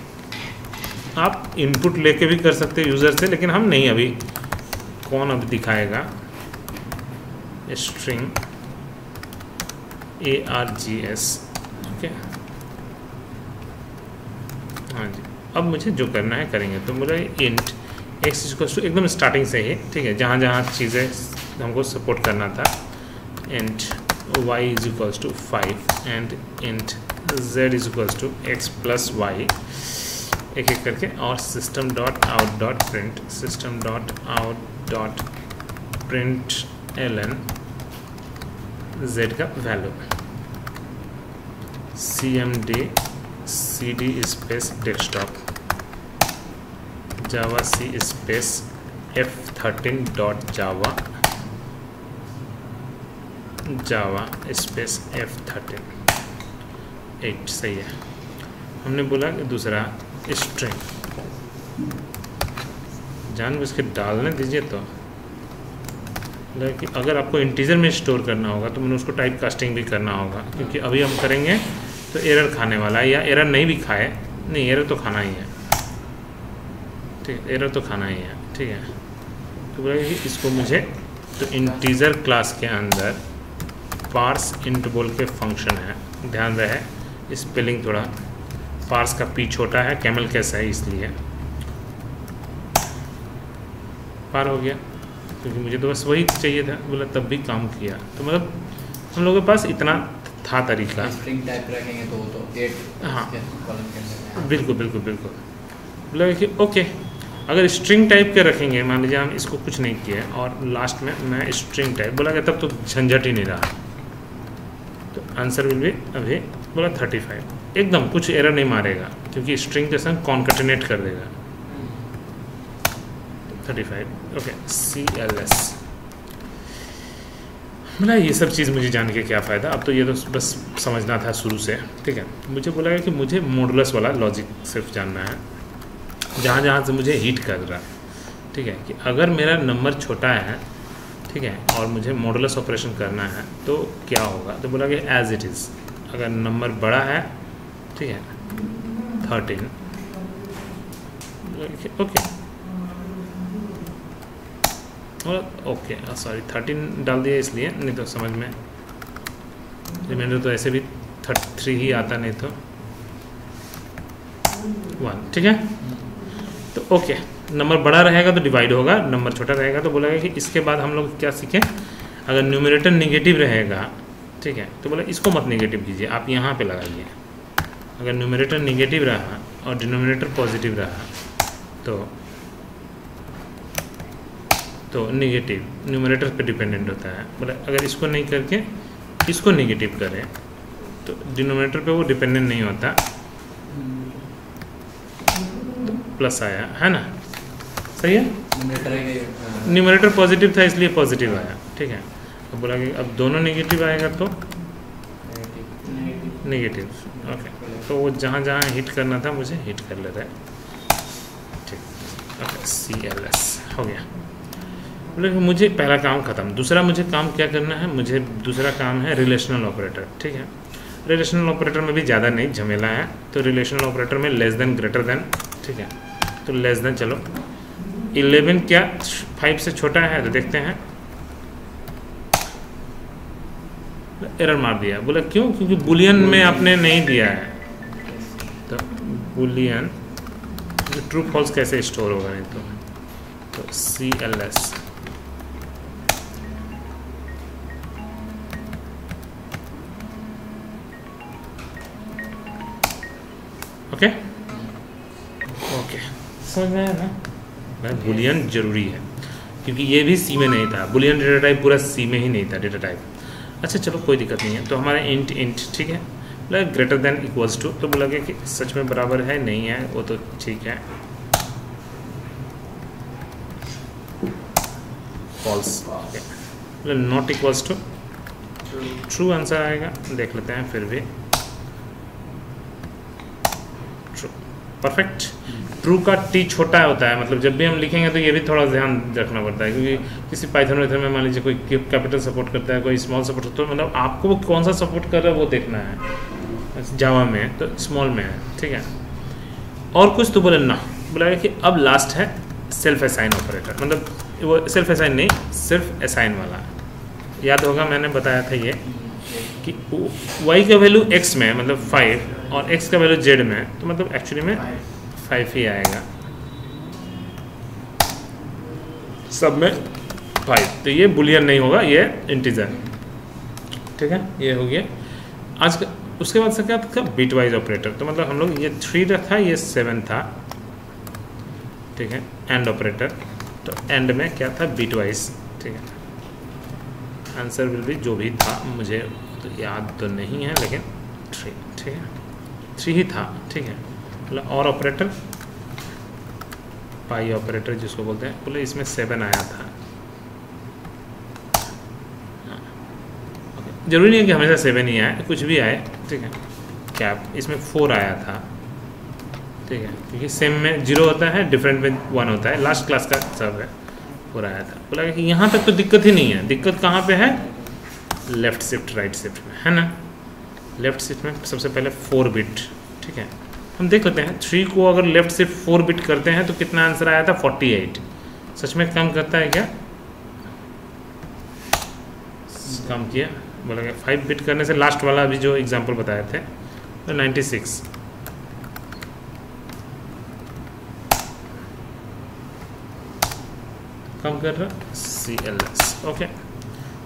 Speaker 1: आप इनपुट लेके भी कर सकते हैं यूज़र से, लेकिन हम नहीं, अभी कौन अब दिखाएगा, स्ट्रिंग args, ओके, हाँ जी। अब मुझे जो करना है करेंगे, तो बोला इंट x एकदम स्टार्टिंग से ही, ठीक है, जहाँ जहाँ चीज़ें हमको सपोर्ट करना था, int y = 5 and int z = x + y, एक एक करके, और system.out.print ln z का वैल्यू, cmd cd space desktop Java c space f13.java Java space f13, 8 सही है। हमने बोला कि दूसरा स्ट्रिंग, जानबूझ के डालने दीजिए, तो लेकिन अगर आपको इंटीजर में स्टोर करना होगा तो मैंने उसको टाइप कास्टिंग भी करना होगा, क्योंकि अभी हम करेंगे तो एरर खाने वाला है, या एरर नहीं भी खाए, नहीं एरर तो खाना ही है, ठीक है, एरर तो खाना ही है। ठीक है, तो बोलेगा कि इसको मुझे, तो इंटीजर क्लास के अंदर पार्स इंट बोल के फंक्शन है, ध्यान रहे स्पेलिंग थोड़ा, पार्स का पी छोटा है, कैमल कैसा है, इसलिए पार हो गया, क्योंकि मुझे तो बस वही चाहिए था, बोला तब भी काम किया। तो मतलब हम लोगों के पास इतना था तरीका।
Speaker 2: स्ट्रिंग टाइप रखेंगे तो 8,
Speaker 1: हाँ
Speaker 2: कॉलम के अंदर,
Speaker 1: बिल्कुल बिल्कुल बिल्कुल, बोला कि ओके, अगर स्ट्रिंग टाइप के रखेंगे, मान लीजिए हम इसको कुछ नहीं किए और लास्ट में मैं स्ट्रिंग टाइप बोला गया, तब तो झंझट ही नहीं रहा, तो आंसर विल भी अभी बोला 35, एकदम कुछ एरर नहीं मारेगा, क्योंकि स्ट्रिंग के संग कॉन्कैटिनेट कर देगा। 35, ओके, CLS, मतलब ये सब चीज़ मुझे जान के क्या फ़ायदा, अब तो ये तो बस समझना था शुरू से। ठीक है, मुझे बोला गया कि मुझे मॉडुलस वाला लॉजिक सिर्फ जानना है, जहाँ जहाँ से मुझे हिट कर रहा है। ठीक है, कि अगर मेरा नंबर छोटा है, ठीक है, और मुझे मॉडुलस ऑपरेशन करना है तो क्या होगा, तो बोला कि एज इट इज़, अगर नंबर बड़ा है, ठीक है, 13, ओके ओके, सॉरी 13 डाल दिया इसलिए, नहीं तो समझ में, रिमाइंडर तो ऐसे भी 3 ही आता, नहीं तो 1। ठीक है, तो ओके, नंबर बड़ा रहेगा तो डिवाइड होगा, नंबर छोटा रहेगा तो बोला कि इसके बाद हम लोग क्या सीखें, अगर न्यूमरेटर निगेटिव रहेगा, ठीक है, तो बोला इसको मत निगेटिव कीजिए, आप यहाँ पे लगाइए। अगर न्यूमरेटर निगेटिव रहा और डिनोमिनेटर पॉजिटिव रहा तो निगेटिव न्यूमरेटर पे डिपेंडेंट होता है। बोला अगर इसको नहीं करके इसको निगेटिव करें तो डिनोमिनेटर पे वो डिपेंडेंट नहीं होता, तो प्लस आया है ना, सही है। न्यूमरेटर पॉजिटिव था इसलिए पॉजिटिव आया, ठीक है। अब बोला कि अब दोनों नेगेटिव आएगा तो नेगेटिव, ओके। तो वो जहाँ जहाँ हिट करना था मुझे हिट कर लेता है, ठीक, ओके। CLS हो गया। बोले कि मुझे पहला काम ख़त्म। दूसरा मुझे काम क्या करना है, मुझे दूसरा काम है रिलेशनल ऑपरेटर, ठीक है। रिलेशनल ऑपरेटर में भी ज़्यादा नहीं झमेला है, तो रिलेशनल ऑपरेटर में लेस देन ग्रेटर देन, ठीक है। तो लेस देन, चलो 11 क्या 5 से छोटा है, तो देखते हैं। एरर मार दिया। बोला क्यों, क्योंकि बुलियन में आपने नहीं दिया है, तो बुलियन ट्रू फॉल्स कैसे स्टोर होगा, नहीं तो CLS, ओके ओके, समझ में आया ना। बुलियन जरूरी है क्योंकि ये भी सी में नहीं था, बुलियन डेटा टाइप पूरा सी में ही नहीं था डेटा टाइप। अच्छा चलो कोई दिक्कत नहीं है। तो हमारा इंट ठीक है, बोला ग्रेटर देन इक्वल्स टू, तो बोला कि सच में बराबर है नहीं है, वो तो ठीक है, फॉल्स, बोला not equals to true answer आएगा, देख लेते हैं फिर भी ट्रू, परफेक्ट। ट्रू का टी छोटा होता है, मतलब जब भी हम लिखेंगे तो ये भी थोड़ा ध्यान रखना पड़ता है, क्योंकि किसी पाइथन मेथड में मान लीजिए कोई कैपिटल सपोर्ट करता है, कोई स्मॉल सपोर्ट करता है, तो मतलब आपको वो कौन सा सपोर्ट कर रहा है वो देखना है। जावा में तो स्मॉल में है, ठीक है। और कुछ तो बोले ना, बोला कि अब लास्ट है सेल्फ असाइन ऑपरेटर, मतलब वो सेल्फ असाइन नहीं, सिर्फ असाइन वाला। याद होगा मैंने बताया था ये कि y का वैल्यू x में मतलब 5 और x का वैल्यू z में, तो मतलब एक्चुअली में 5 ही आएगा, सब में 5, तो ये बुलियन नहीं होगा, ये इंटीजर, ठीक है। ये हो गया आज का। उसके बाद से क्या था, बिट वाइज ऑपरेटर, तो मतलब हम लोग ये 3 रखा, ये 7 था, ठीक है। एंड ऑपरेटर, तो एंड में क्या था, बिट वाइज, ठीक है। आंसर विल भी जो भी था, मुझे तो याद तो नहीं है, लेकिन 3, ठीक है, 3 ही था, ठीक है। मतलब और ऑपरेटर, पाई ऑपरेटर जिसको बोलते हैं, बोले इसमें 7 आया था। जरूरी नहीं है कि हमेशा 7 ही आए, कुछ भी आए, ठीक है। कैप इसमें 4 आया था, ठीक है, क्योंकि सेम में 0 होता है, डिफरेंट में 1 होता है, लास्ट क्लास का सब है, 4 आया था। बोला कि यहाँ तक तो दिक्कत ही नहीं है, दिक्कत कहाँ पे है, लेफ्ट शिफ्ट राइट शिफ्ट में, है ना। लेफ्ट शिफ्ट में सबसे पहले 4 बिट, ठीक है। हम देख लेते हैं 3 को अगर लेफ्ट शिफ्ट 4 बिट करते हैं तो कितना आंसर आया था, 48। सच में कम करता है क्या, कम किया। बोला कि 5 बिट करने से लास्ट वाला अभी जो एग्जांपल बताए थे तो 96, कम कर रहा CLS, ओके।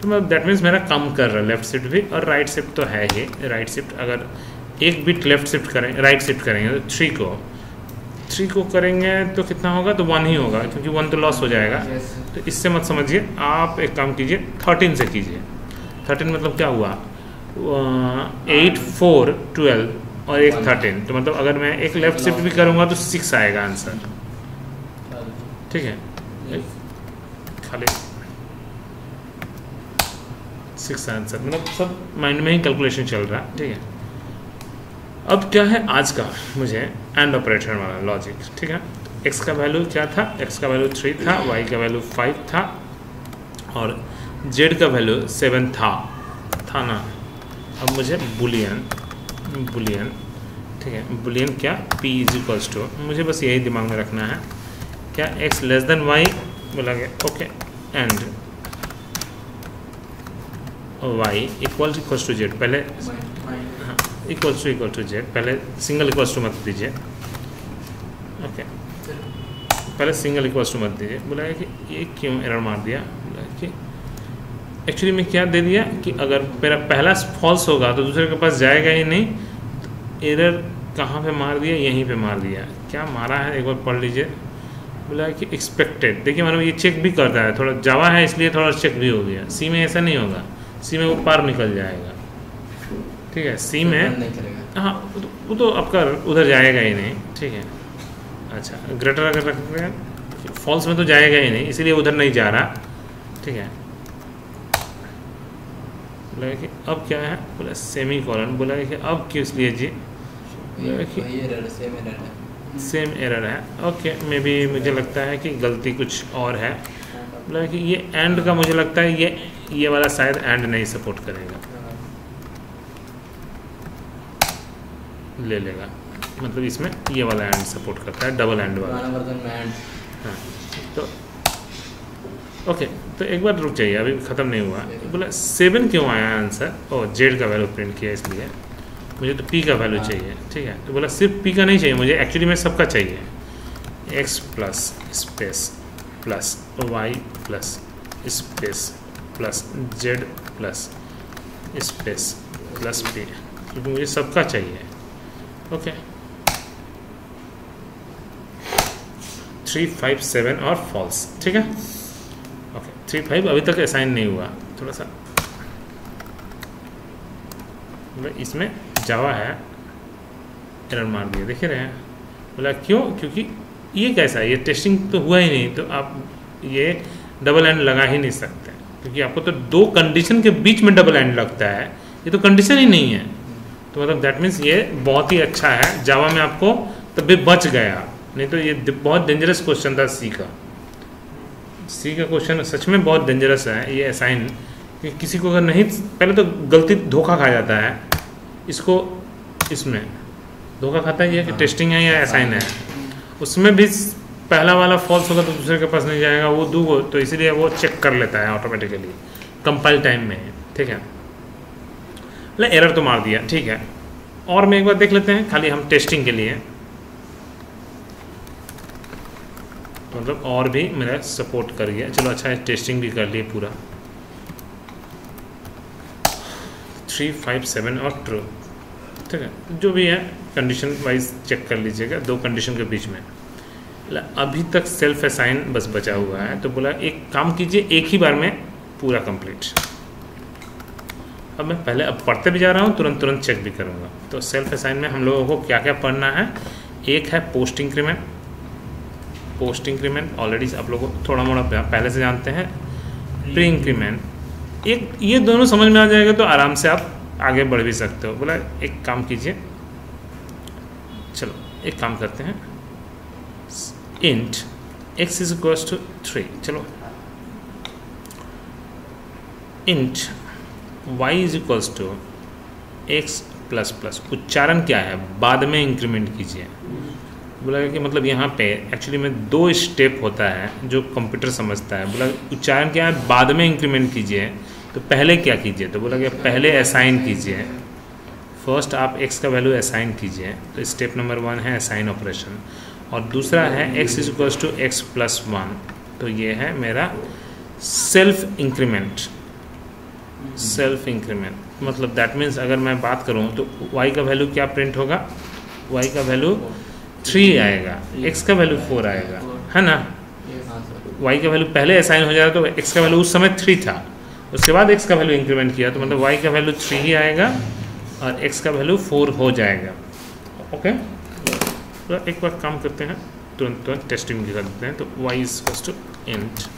Speaker 1: तो मैं दैट मीन्स मेरा कम कर रहा लेफ्ट शिफ्ट भी, और राइट शिफ्ट तो है ही। राइट शिफ्ट अगर 1 बिट लेफ्ट शिफ्ट करें, राइट शिफ्ट करेंगे तो 3 को करेंगे तो कितना होगा, तो 1 ही होगा, क्योंकि 1 तो लॉस हो जाएगा। तो इससे मत समझिए, आप एक काम कीजिए 13 से कीजिए। 13 मतलब क्या हुआ, 8 4 12 और एक 13, तो मतलब अगर मैं एक लेफ्ट शिफ्ट भी करूँगा तो 6 आएगा आंसर, ठीक है। खाली 6 आंसर, मतलब सब माइंड में ही कैलकुलेशन चल रहा है, ठीक है। अब क्या है आज का, मुझे एंड ऑपरेटर वाला लॉजिक, ठीक है। x का वैल्यू क्या था, x का वैल्यू 3 था, y का वैल्यू 5 था, और z का वैल्यू 7 था ना। अब मुझे बुलियन, ठीक है, बुलियन क्या, p इज इक्वल्स टू, मुझे बस यही दिमाग में रखना है, क्या x लेस देन y, बोला गया okay, and y equals to z, पहले इक्वल्स टू z, पहले सिंगल इक्वल्स टू मत दीजिए, ओके। पहले सिंगल इक्वल्स टू मत दीजिए। बोला है कि ये क्यों एरर मार दिया? बोला है कि एक्चुअली में क्या दे दिया कि अगर मेरा पहला फॉल्स होगा तो दूसरे के पास जाएगा ही नहीं। तो एरर कहाँ पे मार दिया? यहीं पे मार दिया। क्या मारा है एक बार पढ़ लीजिए। बोला है कि एक्सपेक्टेड, देखिए मतलब ये चेक भी करता है, थोड़ा जावा है इसलिए थोड़ा चेक भी हो गया। सी में ऐसा नहीं होगा, सी में वो पार निकल जाएगा, ठीक है। सी में हाँ वो तो आपका उधर जाएगा ही नहीं, ठीक है। अच्छा ग्रेटर अगर रख रहे हैं फॉल्स में तो जाएगा ही नहीं, इसीलिए उधर नहीं जा रहा, ठीक है। बोला कि अब क्या है? बोला सेमी कॉलन। बोला कि अब किस लिए जी? सेम एरर है, ओके। मे बी मुझे लगता है कि गलती कुछ और है। बोला कि ये एंड का मुझे लगता है ये वाला शायद एंड नहीं सपोर्ट करेगा, ले लेगा। मतलब इसमें ये वाला एंड सपोर्ट करता है, डबल एंड वाला। हाँ तो ओके, तो एक बार रुक जाइए, अभी ख़त्म नहीं हुआ। बोला 7 क्यों आया आंसर? ओह जेड का वैल्यू प्रिंट किया इसलिए, मुझे तो पी का वैल्यू चाहिए, ठीक है। तो बोला सिर्फ पी का नहीं चाहिए मुझे, एक्चुअली में सबका चाहिए। X plus space plus y plus space plus z plus space plus p, क्योंकि मुझे सबका चाहिए, ओके। 3, 5, 7 और फॉल्स, ठीक है, ओके। 3, 5 अभी तक असाइन नहीं हुआ, थोड़ा सा इसमें जावा है, एरर मार दिया, देख रहे हैं। बोला क्यों? क्योंकि ये कैसा है, ये टेस्टिंग तो हुआ ही नहीं, तो आप ये डबल एंड लगा ही नहीं सकते, क्योंकि आपको तो 2 कंडीशन के बीच में डबल एंड लगता है, ये तो कंडीशन ही नहीं है। तो मतलब दैट मीन्स ये बहुत ही अच्छा है, जावा में आपको तब भी बच गया, नहीं तो ये बहुत डेंजरस क्वेश्चन था सी का। सी का क्वेश्चन सच में बहुत डेंजरस है ये असाइन, कि किसी को अगर नहीं, पहले तो गलती धोखा खा जाता है, इसको इसमें धोखा खाता है ये कि टेस्टिंग है या असाइन है, उसमें भी पहला वाला फॉल्स होगा तो दूसरे के पास नहीं जाएगा, वो दो, तो इसीलिए वो चेक कर लेता है ऑटोमेटिकली कंपाइल टाइम में, ठीक है। मतलब एरर तो मार दिया, ठीक है। और मैं एक बार देख लेते हैं खाली हम टेस्टिंग के लिए, मतलब और भी मेरा सपोर्ट कर गया, चलो अच्छा है, टेस्टिंग भी कर लिए पूरा। 3, 5, 7 और ट्रू, ठीक है, जो भी है कंडीशन वाइज चेक कर लीजिएगा, 2 कंडीशन के बीच में। अभी तक सेल्फ असाइन बस बचा हुआ है, तो बोला एक काम कीजिए, एक ही बार में पूरा कंप्लीट। अब मैं पहले अब पढ़ते भी जा रहा हूँ, तुरंत चेक भी करूँगा। तो सेल्फ असाइन में हम लोगों को क्या क्या पढ़ना है? एक है post increment, post increment already आप लोगों को थोड़ा मोड़ा पहले से जानते हैं। प्री इंक्रीमेंट, एक ये दोनों समझ में आ जाएगा तो आराम से आप आगे बढ़ भी सकते हो। बोला एक काम कीजिए, चलो एक काम करते हैं, int x is equals to 3, चलो int y is equals to x plus plus. उच्चारण क्या है? बाद में इंक्रीमेंट कीजिए। बोला कि मतलब यहाँ पे एक्चुअली में 2 स्टेप होता है जो कंप्यूटर समझता है। बोला उच्चारण क्या है? बाद में इंक्रीमेंट कीजिए। तो पहले क्या कीजिए? तो बोला कि पहले असाइन कीजिए, फर्स्ट आप x का वैल्यू असाइन कीजिए। तो स्टेप नंबर 1 है असाइन ऑपरेशन, और दूसरा है x is equals to x plus 1। तो ये है मेरा सेल्फ इंक्रीमेंट। सेल्फ इंक्रीमेंट मतलब दैट मीन्स अगर मैं बात करूँ तो y का वैल्यू क्या प्रिंट होगा? y का वैल्यू 3 आएगा, x का वैल्यू 4 आएगा, है ना। y का वैल्यू पहले असाइन हो जाएगा तो x का वैल्यू उस समय 3 था, उसके बाद x का वैल्यू इंक्रीमेंट किया तो मतलब y का वैल्यू 3 ही आएगा और x का वैल्यू 4 हो जाएगा। ओके, तो एक बार काम करते हैं, तुरंत टेस्टिंग भी कर देते हैं। तो y is equals to int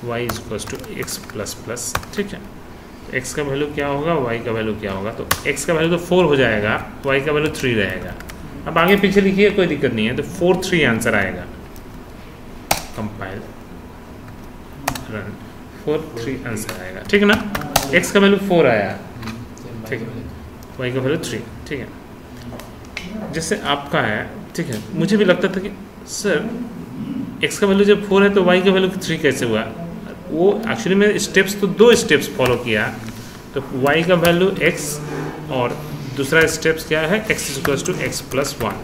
Speaker 1: y is equals to x plus plus, ठीक है। तो x का वैल्यू क्या होगा, y का वैल्यू क्या होगा? तो x का वैल्यू तो 4 हो जाएगा, y का वैल्यू 3 रहेगा। अब आगे पीछे लिखिए, कोई दिक्कत नहीं है। तो 4, 3 आंसर आएगा। कंपाइल रन, 4, 3 आंसर आएगा, ठीक है ना। x का वैल्यू 4 आया, ठीक है, y का वैल्यू 3, ठीक है। जैसे आपका है, ठीक है, मुझे भी लगता था कि सर x का वैल्यू जब 4 है तो y का वैल्यू 3 कैसे हुआ? वो एक्चुअली में स्टेप्स तो 2 स्टेप्स फॉलो किया। तो y का वैल्यू x और दूसरा स्टेप्स क्या है? x is equals to x plus 1।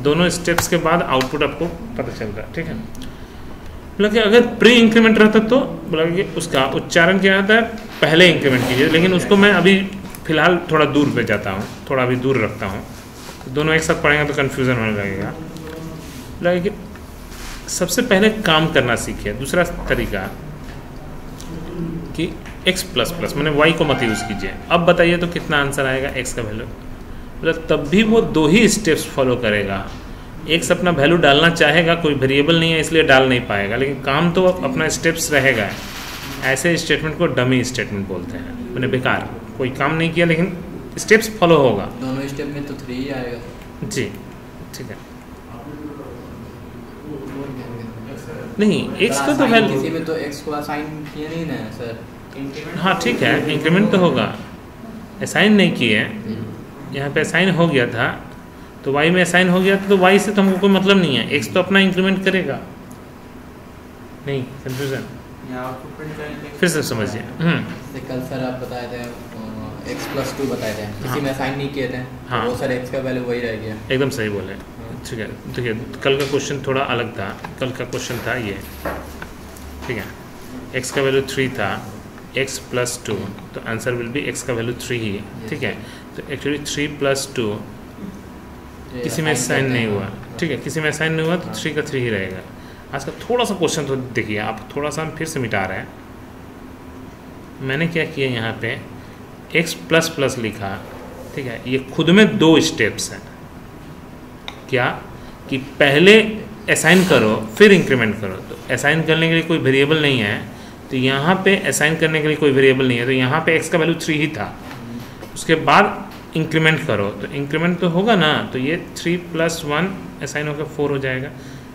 Speaker 1: दोनों स्टेप्स के बाद आउटपुट आपको पता चल रहा है, ठीक है। बोला कि अगर प्री इंक्रीमेंट रहता तो बोला कि उसका उच्चारण क्या आता है, पहले इंक्रीमेंट कीजिए, लेकिन उसको मैं अभी फ़िलहाल थोड़ा दूर पे जाता हूँ, थोड़ा अभी दूर रखता हूँ, दोनों एक साथ पढ़ेंगे तो कन्फ्यूज़न होने लगेगा। बोला कि सबसे पहले काम करना सीखिए। दूसरा तरीका कि x प्लस प्लस मैंने y को मत यूज़ कीजिए। अब बताइए तो कितना आंसर आएगा x का वैल्यू। मतलब तब भी वो 2 ही स्टेप्स फॉलो करेगा। x अपना वैल्यू डालना चाहेगा, कोई वेरिएबल नहीं है इसलिए डाल नहीं पाएगा, लेकिन काम तो अपना स्टेप्स रहेगा। ऐसे स्टेटमेंट को डमी स्टेटमेंट बोलते हैं, मैंने बेकार, कोई काम नहीं किया लेकिन स्टेप्स फॉलो होगा।
Speaker 2: दोनों स्टेप में तो 3 ही आएगा
Speaker 1: जी, ठीक है। नहीं, x का तो वैल्यू
Speaker 2: किसी में तो x को असाइन किया नहीं ना सर।
Speaker 1: हाँ ठीक है, इंक्रीमेंट तो होगा, असाइन नहीं किए, यहाँ पे असाइन हो गया था तो y में असाइन हो गया था, तो y से तो हमको कोई मतलब नहीं है, x तो अपना इंक्रीमेंट करेगा। नहीं, कंफ्यूजन फिर से समझिए।
Speaker 2: कल सर आप बताए थे x + 2 बताए थे, किसी में असाइन नहीं किए थे।
Speaker 1: हाँ,
Speaker 2: वो सर x का वैल्यू वही रह गया।
Speaker 1: एकदम सही बोले, ठीक है। देखिए कल का क्वेश्चन थोड़ा अलग था, कल का क्वेश्चन था ये, ठीक है, x का वैल्यू 3 था, x + 2, तो आंसर विल बी x का वैल्यू 3 ही, ठीक है। तो एक्चुअली 3 + 2 किसी में असाइन नहीं हुआ, ठीक है, किसी में असाइन नहीं हुआ तो 3 का 3 ही रहेगा। आज का थोड़ा सा क्वेश्चन तो देखिए आप, थोड़ा सा हम फिर से मिटा रहे हैं। मैंने क्या किया यहाँ पे x++ लिखा, ठीक है, ये खुद में 2 स्टेप्स हैं। क्या कि पहले असाइन करो फिर इंक्रीमेंट करो, तो असाइन करने के लिए कोई वेरिएबल नहीं है, तो यहाँ पे असाइन करने के लिए कोई वेरिएबल नहीं है, तो यहाँ पे x का वैल्यू 3 ही था। उसके बाद इंक्रीमेंट करो तो इंक्रीमेंट तो होगा ना, तो ये 3 + 1 असाइन होकर 4 हो जाएगा।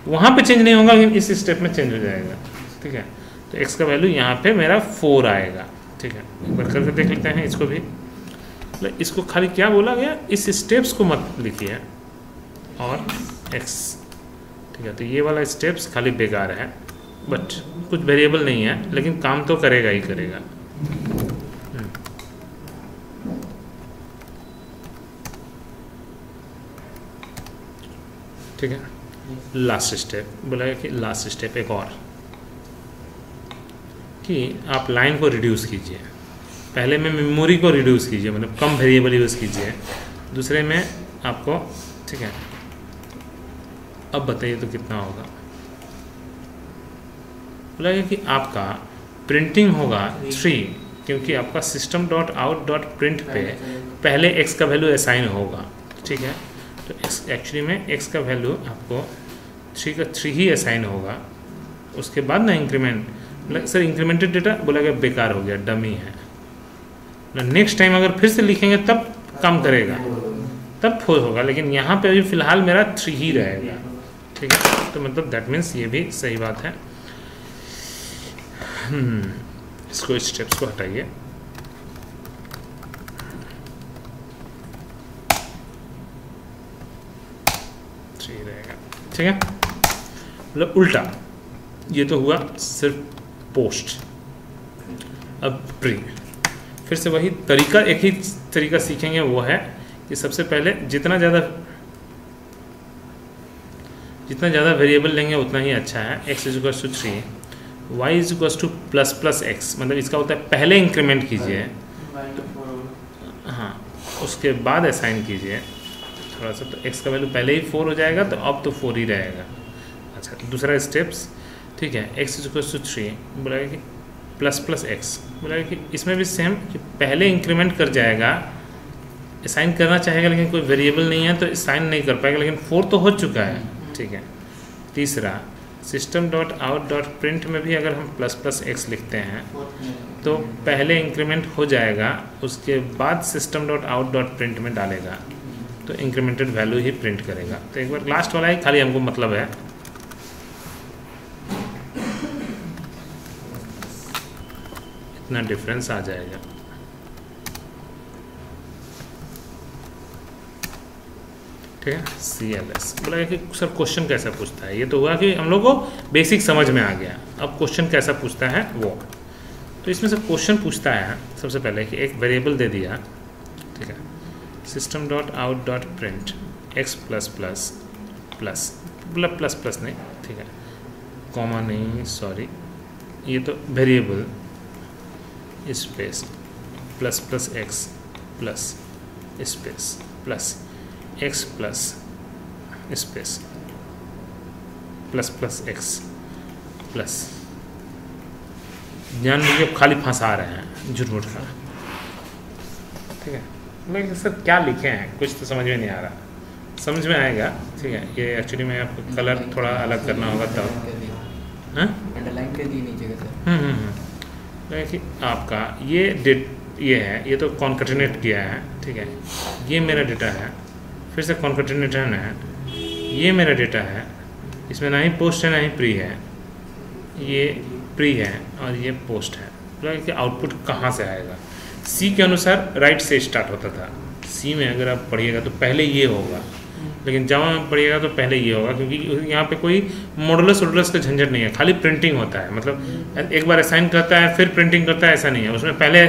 Speaker 1: वहाँ पे चेंज नहीं होगा लेकिन इस स्टेप में चेंज हो जाएगा, ठीक है। तो x का वैल्यू यहाँ पे मेरा 4 आएगा, ठीक है। एक बार करके देख लेते हैं इसको भी। इसको खाली क्या बोला गया, इस स्टेप्स को मत लिखिए और x, ठीक है। तो ये वाला स्टेप्स खाली बेकार है, बट कुछ वेरिएबल नहीं है, लेकिन काम तो करेगा ही करेगा। ठीक है, लास्ट स्टेप बोला है कि लास्ट स्टेप एक और, कि आप लाइन को रिड्यूस कीजिए। पहले में मेमोरी को रिड्यूस कीजिए, मतलब कम वेरिएबल यूज़ कीजिए, दूसरे में आपको, ठीक है। अब बताइए तो कितना होगा। बोला है कि आपका प्रिंटिंग होगा 3, क्योंकि आपका system.out.print पे पहले x का वैल्यू असाइन होगा, ठीक है। तो एक्चुअली में x का वैल्यू आपको 3 का 3 ही असाइन होगा। उसके बाद ना इंक्रीमेंट, मतलब सर इंक्रीमेंटेड डेटा बोला गया बेकार हो गया, डमी है। नेक्स्ट टाइम अगर फिर से लिखेंगे तब काम करेगा, तब 4 होगा, लेकिन यहाँ पे अभी फ़िलहाल मेरा 3 ही रहेगा, ठीक है। तो मतलब दैट मीन्स ये भी सही बात है। इसको स्टेप्स को हटाइए। रहेगा, ठीक है। मतलब उल्टा, ये तो हुआ सिर्फ पोस्ट, अब प्री। फिर से वही तरीका, एक ही तरीका सीखेंगे, वो है कि सबसे पहले जितना ज़्यादा वेरिएबल लेंगे उतना ही अच्छा है। x = 3, y = ++x, मतलब इसका होता है पहले इंक्रीमेंट कीजिए, हाँ, उसके बाद असाइन कीजिए थोड़ा सा, तो x का वैल्यू पहले ही 4 हो जाएगा, तो अब तो 4 ही रहेगा। अच्छा, दूसरा स्टेप्स, ठीक है, x = 3 बोला कि ++x, बोला कि इसमें भी सेम, कि पहले इंक्रीमेंट कर जाएगा, असाइन करना चाहेगा लेकिन कोई वेरिएबल नहीं है तो असाइन नहीं कर पाएगा, लेकिन 4 तो हो चुका है, ठीक है। तीसरा system.out.print में भी अगर हम ++x लिखते हैं तो पहले इंक्रीमेंट हो जाएगा, उसके बाद system.out.print में डालेगा, तो इंक्रीमेंटेड वैल्यू ही प्रिंट करेगा। तो एक बार लास्ट वाला ही खाली हमको मतलब है, इतना डिफरेंस आ जाएगा। ठीक है, CLS बोला कि सर क्वेश्चन कैसा पूछता है। ये तो हुआ कि हम लोग को बेसिक समझ में आ गया, अब क्वेश्चन कैसा पूछता है वो। तो इसमें से क्वेश्चन पूछता है सबसे पहले कि एक वेरिएबल दे दिया, ठीक है, system.out.print x++ plus plus plus नहीं, ठीक है, कॉमा नहीं, सॉरी, ये तो variable space plus plus x plus space plus x plus space plus plus x plus, जान लीजिए खाली फंसा रहे हैं झूठ मूठ का, ठीक है। लेकिन सर क्या लिखे हैं कुछ तो समझ में नहीं आ रहा, समझ में आएगा, ठीक है। ये एक्चुअली में आपको कलर थोड़ा अलग करना होगा तब, हाँ,
Speaker 2: अंडरलाइन कर दी नीचे का सर।
Speaker 1: देखिए आपका ये ये है, ये तो कॉन्कैटिनेट किया है, ठीक है। ये मेरा डेटा है, फिर से कॉन्कैटिनेशन है, ये मेरा डेटा है, इसमें ना ही पोस्ट है ना ही प्री है, ये प्री है और ये पोस्ट है। मतलब कि आउटपुट कहाँ से आएगा, सी के अनुसार राइट से स्टार्ट होता था। सी में अगर आप पढ़िएगा तो पहले ये होगा, लेकिन जावा में पढ़िएगा तो पहले ये होगा, क्योंकि यहाँ पे कोई मॉडुलस वोडुलस का झंझट नहीं है, खाली प्रिंटिंग होता है। मतलब एक बार असाइन करता है फिर प्रिंटिंग करता है, ऐसा नहीं है। उसमें पहले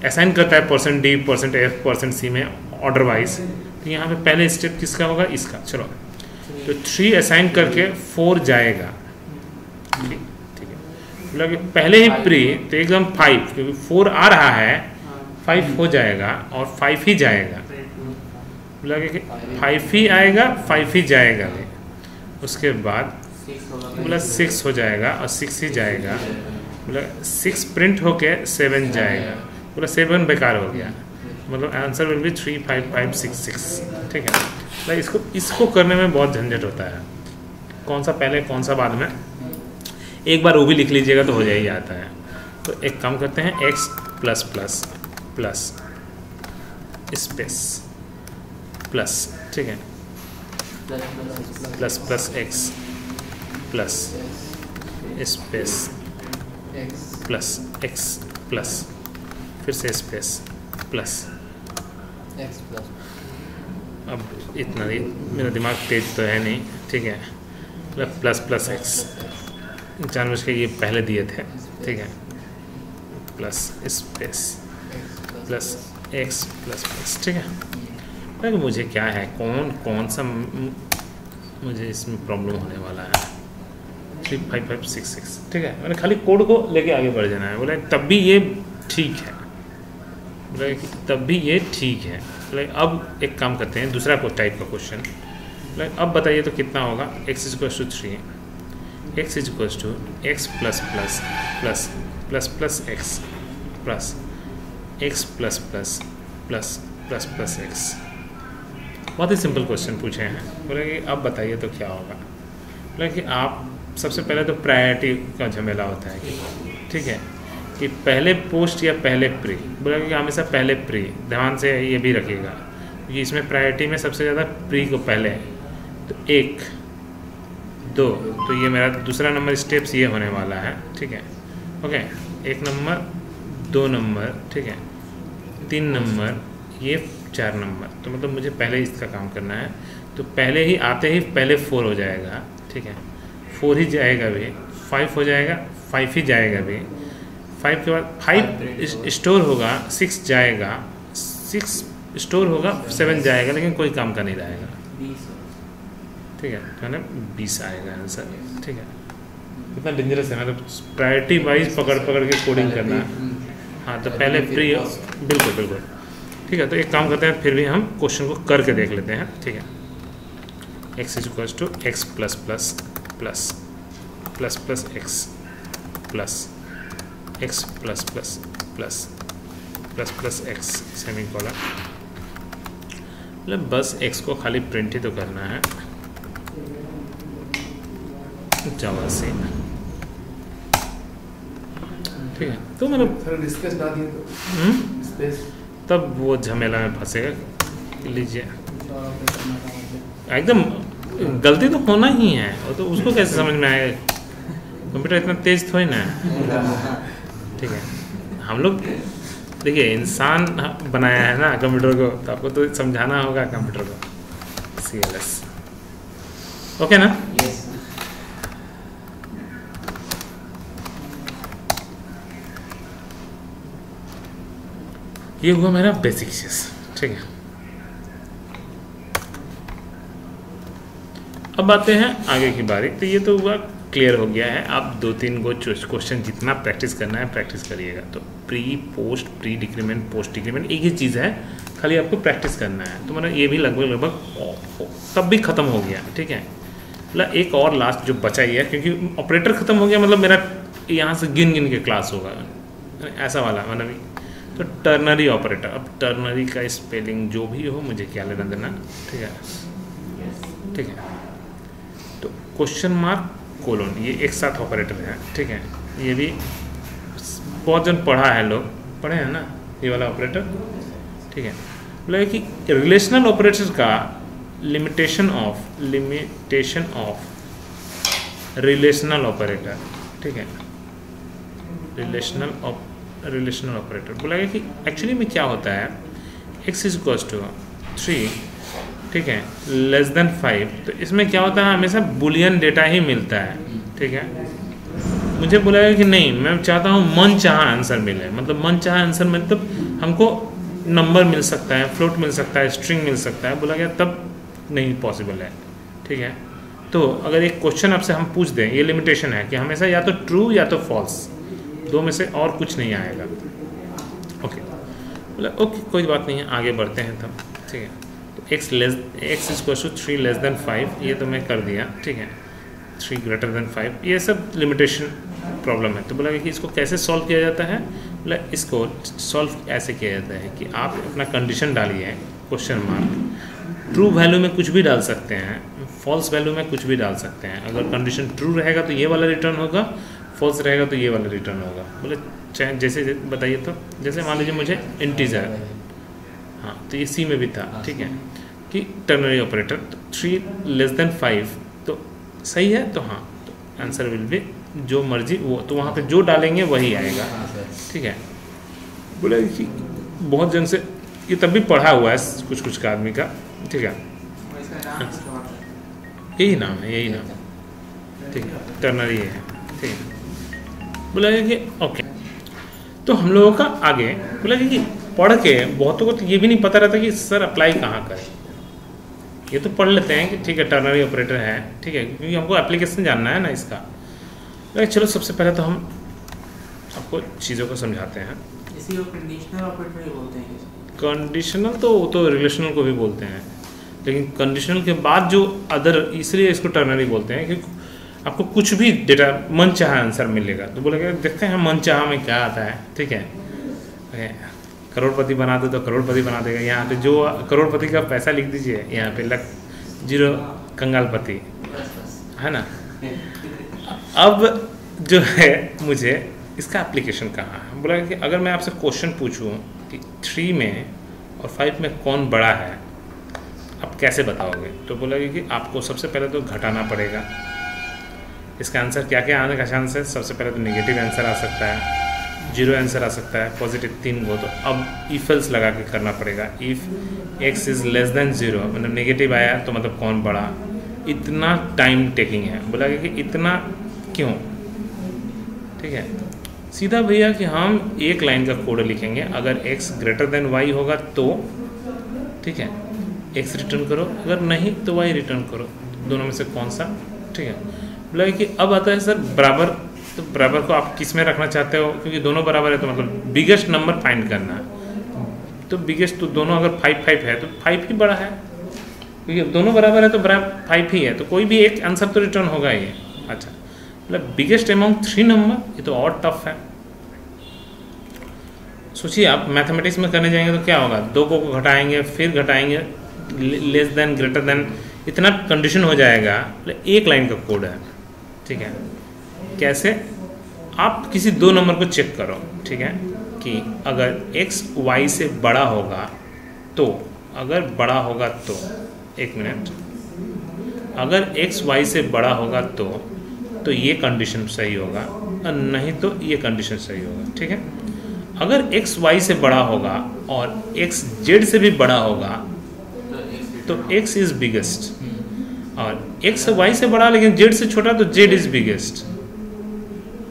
Speaker 1: असाइन करता है %d, %f, %c में ऑर्डर वाइज। तो यहाँ पे पहले स्टेप किसका होगा, इसका। चलो तो 3 असाइन करके 4 जाएगा, ठीक है। मतलब कि पहले ही प्री तो एकदम 5, क्योंकि 4 आ रहा है 5 हो जाएगा और 5 ही जाएगा। मतलब कि 5 ही आएगा 5 ही जाएगा भी, उसके बाद मतलब 6 हो जाएगा और 6 ही जाएगा। मतलब 6 प्रिंट होके 7 जाएगा, मतलब 7 बेकार हो गया। मतलब आंसर विल बी 3 5 5 6 6, ठीक है। मतलब इसको करने में बहुत झंझट होता है, कौन सा पहले कौन सा बाद में, एक बार वो भी लिख लीजिएगा तो हो जाए, आता है। तो एक काम करते हैं, x plus plus plus space plus, ठीक है, plus plus x plus space plus x plus फिर से स्पेस प्लस
Speaker 2: एक्स प्लस।
Speaker 1: अब इतना ही मेरा दिमाग तेज तो है नहीं, ठीक है। मतलब प्लस प्लस एक्स जानबूझ के ये पहले दिए थे, ठीक है, plus space plus x plus plus, ठीक है। लेकिन मुझे क्या है, कौन सा मुझे इसमें प्रॉब्लम होने वाला है, 3 5 5 6 6, ठीक है। मैंने खाली कोड को लेके आगे बढ़ जाना है। बोले तब भी ये ठीक है, बोले तब भी ये ठीक है। बोले अब एक काम करते हैं, दूसरा को टाइप का क्वेश्चन। बोले अब बताइए तो कितना होगा, x = 3, x = x plus plus plus plus plus x plus x plus plus plus plus plus x. बहुत ही सिंपल क्वेश्चन पूछे हैं। बोले कि अब बताइए तो क्या होगा। बोले कि आप सबसे पहले तो प्रायोरिटी का झमेला होता है कि, ठीक है, कि पहले पोस्ट या पहले प्री। बोला कि हमेशा पहले प्री, ध्यान से ये भी रखिएगा, क्योंकि इसमें प्रायोरिटी में सबसे ज़्यादा प्री को पहले। तो 1 2, तो ये मेरा दूसरा नंबर स्टेप्स ये होने वाला है, ठीक है। ओके, 1 नंबर 2 नंबर, ठीक है, 3 नंबर, ये 4 नंबर। तो मतलब मुझे पहले इसका काम करना है। तो पहले ही आते ही पहले 4 हो जाएगा, ठीक है, 4 ही जाएगा भी, 5 हो जाएगा, 5 ही जाएगा भी, 5 के बाद 5 स्टोर होगा, 6 जाएगा, 6 स्टोर होगा, 7 जाएगा, लेकिन कोई काम का नहीं रहेगा, ठीक है। तो ना 20 आएगा आंसर, ठीक है। कितना डेंजरस है, मतलब प्रायोरिटी वाइज पकड़ के कोडिंग करना है। हाँ, तो पहले प्री, बिल्कुल बिल्कुल, ठीक है। तो एक काम करते हैं, फिर भी हम क्वेश्चन को करके देख लेते हैं, ठीक है। x = x plus plus plus plus plus x plus x plus plus plus plus plus x semicolon. मतलब बस x को खाली प्रिंट ही तो करना है जावा से, ठीक है। तो मतलब
Speaker 3: डिस्कस ना दिए तो स्पेस
Speaker 1: तब वो झमेला में फंसेगा। लीजिए, एकदम गलती तो होना ही है, वो तो उसको कैसे समझ में आएगा, कंप्यूटर इतना तेज थोड़ी ना है, ठीक है। हम लोग देखिए इंसान बनाया है ना कंप्यूटर को, तो आपको तो समझाना होगा कंप्यूटर को। CLS ओके ना।
Speaker 2: यस।
Speaker 1: ये हुआ मेरा बेसिक चीज, ठीक है। अब आते हैं आगे की बारी। तो ये तो हुआ, क्लियर हो गया है। आप 2-3 गो क्वेश्चन जितना प्रैक्टिस करना है प्रैक्टिस करिएगा। तो pre post, pre decrement, post decrement एक ही चीज़ है, खाली आपको प्रैक्टिस करना है। तो मतलब ये भी लगभग तब भी ख़त्म हो गया, ठीक है। मतलब एक और लास्ट जो बचा ही है, क्योंकि ऑपरेटर ख़त्म हो गया, मतलब मेरा यहाँ से गिन गिन के क्लास होगा, ऐसा वाला मतलब। तो टर्नरी ऑपरेटर, अब टर्नरी का स्पेलिंग जो भी हो मुझे क्या लेना देना, ठीक है, ठीक है। तो क्वेश्चन मार्क कोलोन, ये एक साथ ऑपरेटर है, ठीक है। ये भी बहुत जन पढ़ा है, लोग पढ़े हैं ना ये वाला ऑपरेटर, ठीक है। बोला कि रिलेशनल ऑपरेटर का लिमिटेशन ऑफ रिलेशनल ऑपरेटर, ठीक है। रिलेशनल ऑपरेटर बोला गया कि एक्चुअली में क्या होता है, x इज इक्वल्स टू 3, ठीक है, लेस देन 5। तो इसमें क्या होता है, हमेशा बुलियन डेटा ही मिलता है, ठीक है। मुझे बोला गया कि नहीं, मैं चाहता हूँ मन चाहा आंसर मिले। मतलब मन चाहा आंसर मतलब हमको नंबर मिल सकता है, फ्लोट मिल सकता है, स्ट्रिंग मिल सकता है। बोला गया तब नहीं पॉसिबल है, ठीक है। तो अगर एक क्वेश्चन आपसे हम पूछ दें, ये लिमिटेशन है कि हमेशा या तो ट्रू या तो फॉल्स, दो में से और कुछ नहीं आएगा। ओके, बोला ओके कोई बात नहीं है, आगे बढ़ते हैं तब, ठीक है। तो x is equal to 3 less than 5, ये तो मैं कर दिया, ठीक है। 3 ग्रेटर देन 5, ये सब लिमिटेशन प्रॉब्लम है। तो बोला कि इसको कैसे सॉल्व किया जाता है। बोला इसको सॉल्व ऐसे किया जाता है कि आप अपना कंडीशन डालिए, क्वेश्चन मार्क, ट्रू वैल्यू में कुछ भी डाल सकते हैं, फॉल्स वैल्यू में कुछ भी डाल सकते हैं। अगर कंडीशन ट्रू रहेगा तो ये वाला रिटर्न होगा, फॉल्स रहेगा तो ये वाला रिटर्न होगा। बोले चाहे जैसे बताइए, तो जैसे मान लीजिए मुझे इंटीजर, हाँ तो ये सी में भी था, ठीक है, कि टर्नरी ऑपरेटर 3 लेस देन 5 तो सही है। तो हाँ, तो आंसर विल बी जो मर्जी वो, तो वहाँ पे जो डालेंगे वही आएगा, ठीक है। बोले कि बहुत जन से ये तब भी पढ़ा हुआ है कुछ का आदमी का, ठीक है, यही नाम है, यही नाम, ठीक है, टर्नरी है, ठीक है। बोला कि ओके, तो हम लोगों का आगे बोला कि पढ़ के बहुतों को तो ये भी नहीं पता रहता कि सर अप्लाई कहाँ करें। ये तो पढ़ लेते हैं कि ठीक है टर्नरी ऑपरेटर है, ठीक है, क्योंकि हमको एप्लीकेशन जानना है ना इसका। लेकिन चलो सबसे पहले तो हम आपको चीज़ों को समझाते हैं।
Speaker 3: इसी को कंडीशनल ऑपरेटर ही बोलते हैं।
Speaker 1: कंडीशनल तो रिलेशनल को भी बोलते हैं, लेकिन कंडीशनल के बाद जो अदर, इसलिए इसको टर्नरी बोलते हैं क्योंकि आपको कुछ भी डेटा मन चाहा आंसर मिलेगा। तो बोलेगा देखते हैं मन चाहा में क्या आता है, ठीक है। करोड़पति बना दो तो करोड़पति बना देगा। यहाँ पे जो करोड़पति का पैसा लिख दीजिए, यहाँ पे 0 कंगालपति, है ना। अब जो है मुझे इसका एप्लीकेशन कहाँ है। बोला कि अगर मैं आपसे क्वेश्चन पूछूं कि 3 में और 5 में कौन बड़ा है, आप कैसे बताओगे। तो बोला कि आपको सबसे पहले तो घटाना पड़ेगा। इसका आंसर क्या क्या आने का चांस है। सबसे पहले तो नेगेटिव आंसर आ सकता है, 0 आंसर आ सकता है, पॉजिटिव 3 गो। तो अब इफ एल्स लगा के करना पड़ेगा। If x is less than 0, मतलब नेगेटिव आया तो मतलब कौन बड़ा। इतना टाइम टेकिंग है। बोला कि इतना क्यों, ठीक है। सीधा भैया कि हम एक लाइन का कोड लिखेंगे, अगर x ग्रेटर देन y होगा तो, ठीक है, x रिटर्न करो, अगर नहीं तो y रिटर्न करो, दोनों में से कौन सा, ठीक है। बोला कि अब आता है सर बराबर। तो बराबर को आप किस में रखना चाहते हो, क्योंकि दोनों बराबर है तो मतलब बिगेस्ट नंबर फाइंड करना है। तो बिगेस्ट तो दोनों अगर 5 है तो 5 ही बड़ा है, क्योंकि दोनों बराबर है तो बराबर 5 ही है, तो कोई भी एक आंसर तो रिटर्न होगा ही। अच्छा, मतलब बिगेस्ट अमॉन्ग 3 नंबर, ये तो और टफ है। सोचिए आप मैथमेटिक्स में करने जाएंगे तो क्या होगा, 2 को घटाएंगे, फिर घटाएंगे, लेस देन, ग्रेटर देन, इतना कंडीशन हो जाएगा। एक लाइन का कोड है, ठीक है। कैसे, आप किसी 2 नंबर को चेक करो, ठीक है, कि अगर x y से बड़ा होगा तो, अगर बड़ा होगा तो, 1 मिनट, अगर x y से बड़ा होगा तो ये कंडीशन सही होगा, और नहीं तो ये कंडीशन सही होगा, ठीक है। अगर x y से बड़ा होगा और x z से भी बड़ा होगा तो x इज बिगेस्ट, और x y से बड़ा लेकिन z से छोटा तो z इज बिगेस्ट,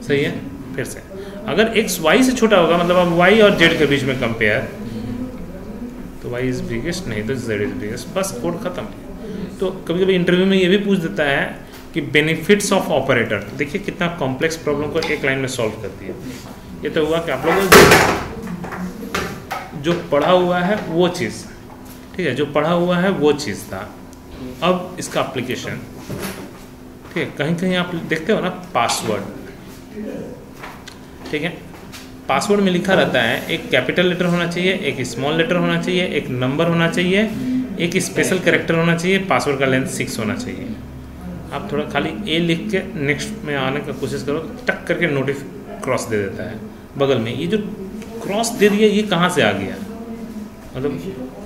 Speaker 1: सही है। फिर से अगर x y से छोटा होगा, मतलब अब y और z के बीच में कंपेयर, तो y इज बिगेस्ट, नहीं तो z इज बिगेस्ट, बस कोड खत्म। तो कभी कभी इंटरव्यू में ये भी पूछ देता है कि बेनिफिट्स ऑफ ऑपरेटर। तो देखिए कितना कॉम्प्लेक्स प्रॉब्लम को एक लाइन में सॉल्व करती है। ये तो हुआ कि आप लोगों को जो पढ़ा हुआ है वो चीज़, ठीक है, जो पढ़ा हुआ है वो चीज़ था। अब इसका एप्लीकेशन, ठीक है, कहीं कहीं आप देखते हो ना पासवर्ड, ठीक है, पासवर्ड में लिखा रहता है एक कैपिटल लेटर होना चाहिए, एक स्मॉल लेटर होना चाहिए, एक नंबर होना चाहिए, एक स्पेशल कैरेक्टर होना चाहिए, पासवर्ड का लेंथ 6 होना चाहिए। आप थोड़ा खाली ए लिख के नेक्स्ट में आने का कोशिश करो, टक करके नोटिस क्रॉस दे देता है बगल में। ये जो क्रॉस दे दिया ये कहाँ से आ गया, मतलब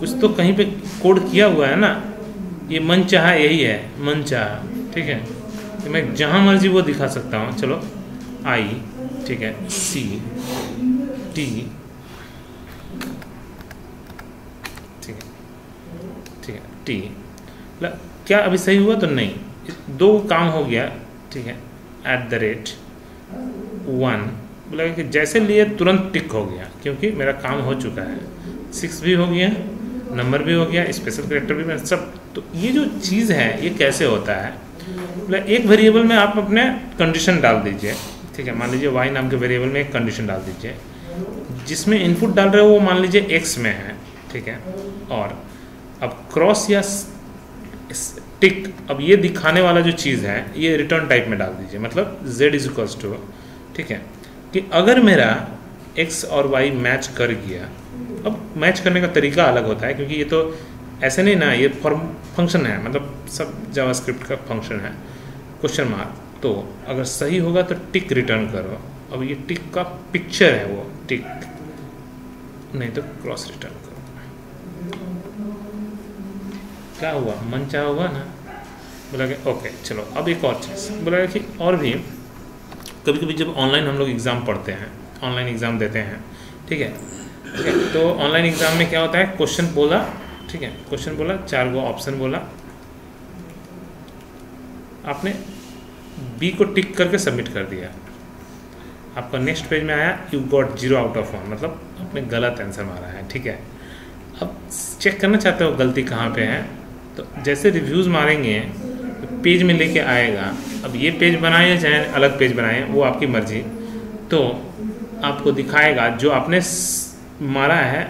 Speaker 1: कुछ तो कहीं पे कोड किया हुआ है ना। ये मन चाहा यही है, मन चाहा, ठीक है, तो मैं जहाँ मर्जी वो दिखा सकता हूँ। चलो आई, ठीक है, सी टी, ठीक है, ठीक है, टी, क्या अभी सही हुआ तो नहीं, 2 काम हो गया, ठीक है, @ 1 बोला कि जैसे लिए तुरंत टिक हो गया क्योंकि मेरा काम हो चुका है। 6 भी हो गया, नंबर भी हो गया, स्पेशल कैरेक्टर भी मैं सब। तो ये जो चीज़ है ये कैसे होता है, मतलब एक वेरिएबल में आप अपने कंडीशन डाल दीजिए, ठीक है, मान लीजिए y नाम के वेरिएबल में एक कंडीशन डाल दीजिए जिसमें इनपुट डाल रहे हो वो मान लीजिए x में है, ठीक है, और अब क्रॉस या टिक, अब ये दिखाने वाला जो चीज़ है ये रिटर्न टाइप में डाल दीजिए, मतलब z = टू, ठीक है, कि अगर मेरा x और y मैच कर गया। अब मैच करने का तरीका अलग होता है क्योंकि ये तो ऐसे नहीं ना, ये फंक्शन है, मतलब सब जावास्क्रिप्ट का फंक्शन है, क्वेश्चन मार्क। तो अगर सही होगा तो टिक रिटर्न करो। अब ये टिक का पिक्चर है वो टिक, नहीं तो क्रॉस रिटर्न करो। क्या हुआ, मन चाहा हुआ ना, बोला कि ओके चलो। अब एक और चीज़ बोला कि और भी कभी कभी जब ऑनलाइन हम लोग एग्ज़ाम पढ़ते हैं, ऑनलाइन एग्ज़ाम देते हैं, ठीक है, ठीक है, तो ऑनलाइन एग्ज़ाम में क्या होता है, क्वेश्चन बोला, ठीक है, क्वेश्चन बोला, 4 गो ऑप्शन बोला, आपने बी को टिक करके सबमिट कर दिया, आपका नेक्स्ट पेज में आया यू गॉट 0 आउट ऑफ 1, मतलब आपने गलत आंसर मारा है, ठीक है। अब चेक करना चाहते हो गलती कहाँ पे है, तो जैसे रिव्यूज़ मारेंगे तो पेज में लेके आएगा। अब ये पेज बनाए चाहे अलग पेज बनाए वो आपकी मर्जी, तो आपको दिखाएगा जो आपने मारा है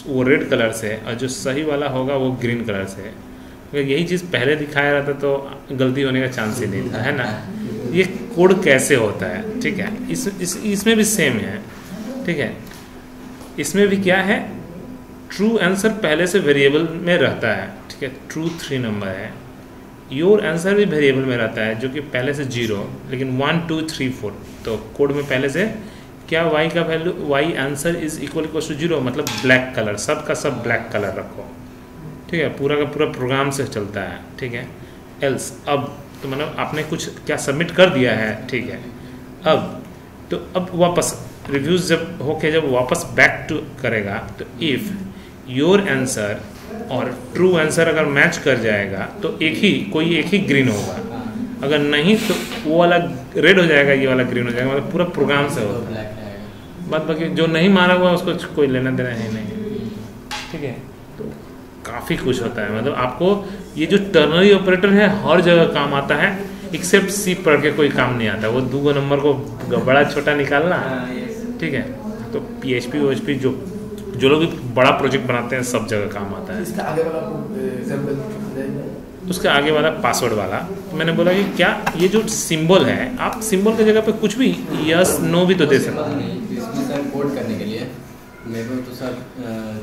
Speaker 1: वो रेड कलर से और जो सही वाला होगा वो ग्रीन कलर से। अगर यही चीज़ पहले दिखाया रहता तो गलती होने का चांस ही नहीं था, है ना। ये कोड कैसे होता है, ठीक है, इसमें भी सेम है, ठीक है, इसमें भी क्या है, ट्रू आंसर पहले से वेरिएबल में रहता है, ठीक है, ट्रू 3 नंबर है, योर आंसर भी वेरिएबल में रहता है जो कि पहले से 0, लेकिन 1 2 3 4, तो कोड में पहले से क्या y का वैल्यू, y आंसर = 0, मतलब ब्लैक कलर, सब का सब ब्लैक कलर रखो, ठीक है, पूरा का पूरा प्रोग्राम से चलता है, ठीक है। एल्स, अब तो मतलब आपने कुछ क्या सबमिट कर दिया है, ठीक है, अब वापस रिव्यूज़ जब होके जब वापस बैक टू करेगा तो इफ़ योर आंसर और ट्रू आंसर अगर मैच कर जाएगा तो कोई एक ही ग्रीन होगा, अगर नहीं तो वो वाला रेड हो जाएगा, ये वाला ग्रीन हो जाएगा, मतलब पूरा प्रोग्राम से होता है। बाकी जो नहीं मारा हुआ उसको कोई लेना देना है नहीं, ठीक है। तो काफ़ी कुछ होता है, मतलब आपको ये जो टर्नरी ऑपरेटर है हर जगह काम आता है, एक्सेप्ट सी पढ़ के कोई काम नहीं आता, वो 2 नंबर को बड़ा छोटा निकालना, ठीक है। तो PHP OHP जो लोग भी बड़ा प्रोजेक्ट बनाते हैं सब जगह काम आता है।
Speaker 4: इसका आगे वाला एग्जांपल,
Speaker 1: उसका आगे वाला पासवर्ड वाला, तो मैंने बोला कि क्या ये जो सिंबल है, आप सिंबल की जगह पे कुछ भी यस नो भी तो दे सकते हैं।
Speaker 2: इसमें सर कोड करने के लिए मेरे को तो sir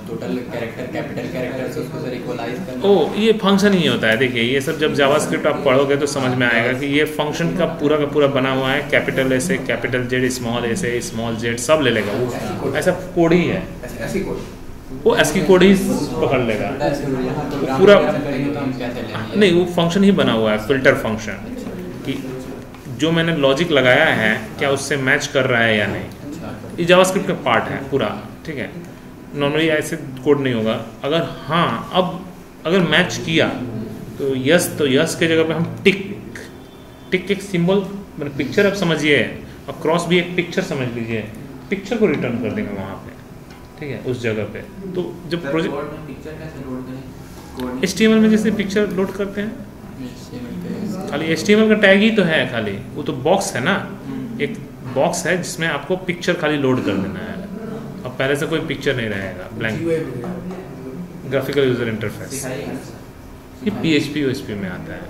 Speaker 2: total character capital character से उसको सर इक्वलाइज करना।
Speaker 1: ये फंक्शन ही होता है। देखिए ये सब जब जावास्क्रिप्ट आप पढ़ोगे तो समझ में आएगा कि ये फंक्शन का पूरा बना हुआ है, कैपिटल ए से कैपिटल जेड, स्मॉल ए से स्मॉल जेड सब ले लेगा, वो ऐसा कोड ही है,
Speaker 4: ऐसी कोड
Speaker 1: वो एस्की कोड ही पकड़ लेगा पूरा। नहीं, वो फंक्शन ही बना हुआ है, फिल्टर फंक्शन, कि जो मैंने लॉजिक लगाया है क्या उससे मैच कर रहा है या नहीं। ये जावास्क्रिप्ट का पार्ट है पूरा, ठीक है। नॉर्मली ऐसे कोड नहीं होगा। अगर हाँ अब अगर मैच किया तो यस के जगह पे हम टिक एक सिंबल, मतलब पिक्चर आप समझिए, और क्रॉस भी एक पिक्चर समझ लीजिए, पिक्चर को रिटर्न कर देंगे वहाँ पे, ठीक है, उस जगह पे। तो जब प्रोजेक्ट
Speaker 3: पिक्चर कैसे लोड करें?
Speaker 1: HTML में जैसे पिक्चर लोड करते हैं, खाली HTML का टैग ही तो है, खाली वो तो बॉक्स है ना, एक बॉक्स है जिसमें आपको पिक्चर खाली लोड कर देना है। अब पहले से कोई पिक्चर नहीं रहेगा, ब्लैंक ग्राफिकल यूजर इंटरफेस। ये PHP OSP में आता है।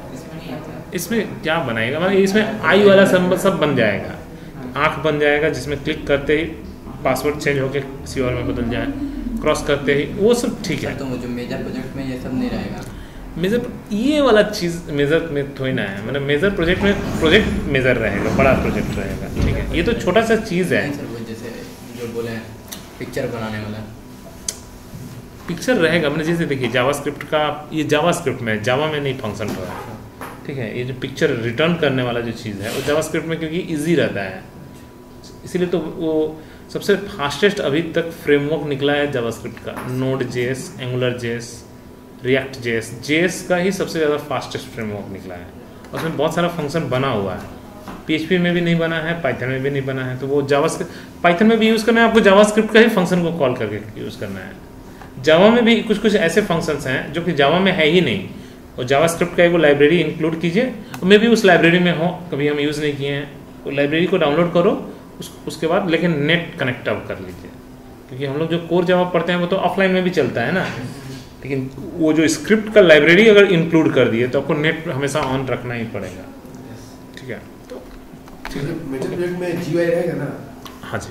Speaker 1: इसमें क्या बनाएगा, मतलब इसमें आई वाला सब बन जाएगा, आँख बन जाएगा जिसमें क्लिक करते ही पासवर्ड चेंज होकर किसी और में बदल जाए, क्रॉस करते ही वो सब ठीक है।
Speaker 2: तो जो मेजर प्रोजेक्ट में ये सब नहीं रहेगा।
Speaker 1: मेजर ये वाला चीज़ मेजर में थोड़ी ना है, मतलब मेजर प्रोजेक्ट में प्रोजेक्ट मेजर रहेगा, बड़ा प्रोजेक्ट रहेगा, ठीक है। ये तो छोटा सा चीज़ है।
Speaker 2: सर वो जैसे जो बोले पिक्चर बनाने वाला
Speaker 1: पिक्चर रहेगा, मैंने जैसे देखिए जावास्क्रिप्ट का, ये जावास्क्रिप्ट में, जावा में नहीं फंक्शन हो रहा है, ठीक है। ये जो पिक्चर रिटर्न करने वाला जो चीज़ है वो जावास्क्रिप्ट में क्योंकि ईजी रहता है, इसीलिए तो वो सबसे फास्टेस्ट अभी तक फ्रेमवर्क निकला है जावास्क्रिप्ट का। Node.js, AngularJS, React.js, JS का ही सबसे ज़्यादा फास्टेस्ट फ्रेमवर्क निकला है, उसमें बहुत सारा फंक्शन बना हुआ है। PHP में भी नहीं बना है, पाइथन में भी नहीं बना है, तो वो जावास्क्रिप्ट पाइथन में भी यूज़ करना है आपको, जावास्क्रिप्ट का ही फंक्शन को कॉल करके यूज़ करना है। जावा में भी कुछ कुछ ऐसे फंक्शंस हैं जो कि जावा में है ही नहीं, और जावास्क्रिप्ट का एक लाइब्रेरी इंक्लूड कीजिए, मे भी उस लाइब्रेरी में हो, कभी हम यूज़ नहीं किए हैं, तो लाइब्रेरी को डाउनलोड करो, उसके बाद लेकिन नेट कनेक्ट अप कर लीजिए, क्योंकि हम लोग जो कोर जावा पढ़ते हैं वो तो ऑफलाइन में भी चलता है ना, लेकिन वो जो स्क्रिप्ट का लाइब्रेरी अगर इंक्लूड कर दिए तो आपको नेट हमेशा ऑन रखना ही पड़ेगा, ठीक है। तो
Speaker 4: मेजर प्रोजेक्ट में GUI रहेगा ना?
Speaker 1: हाँ जी।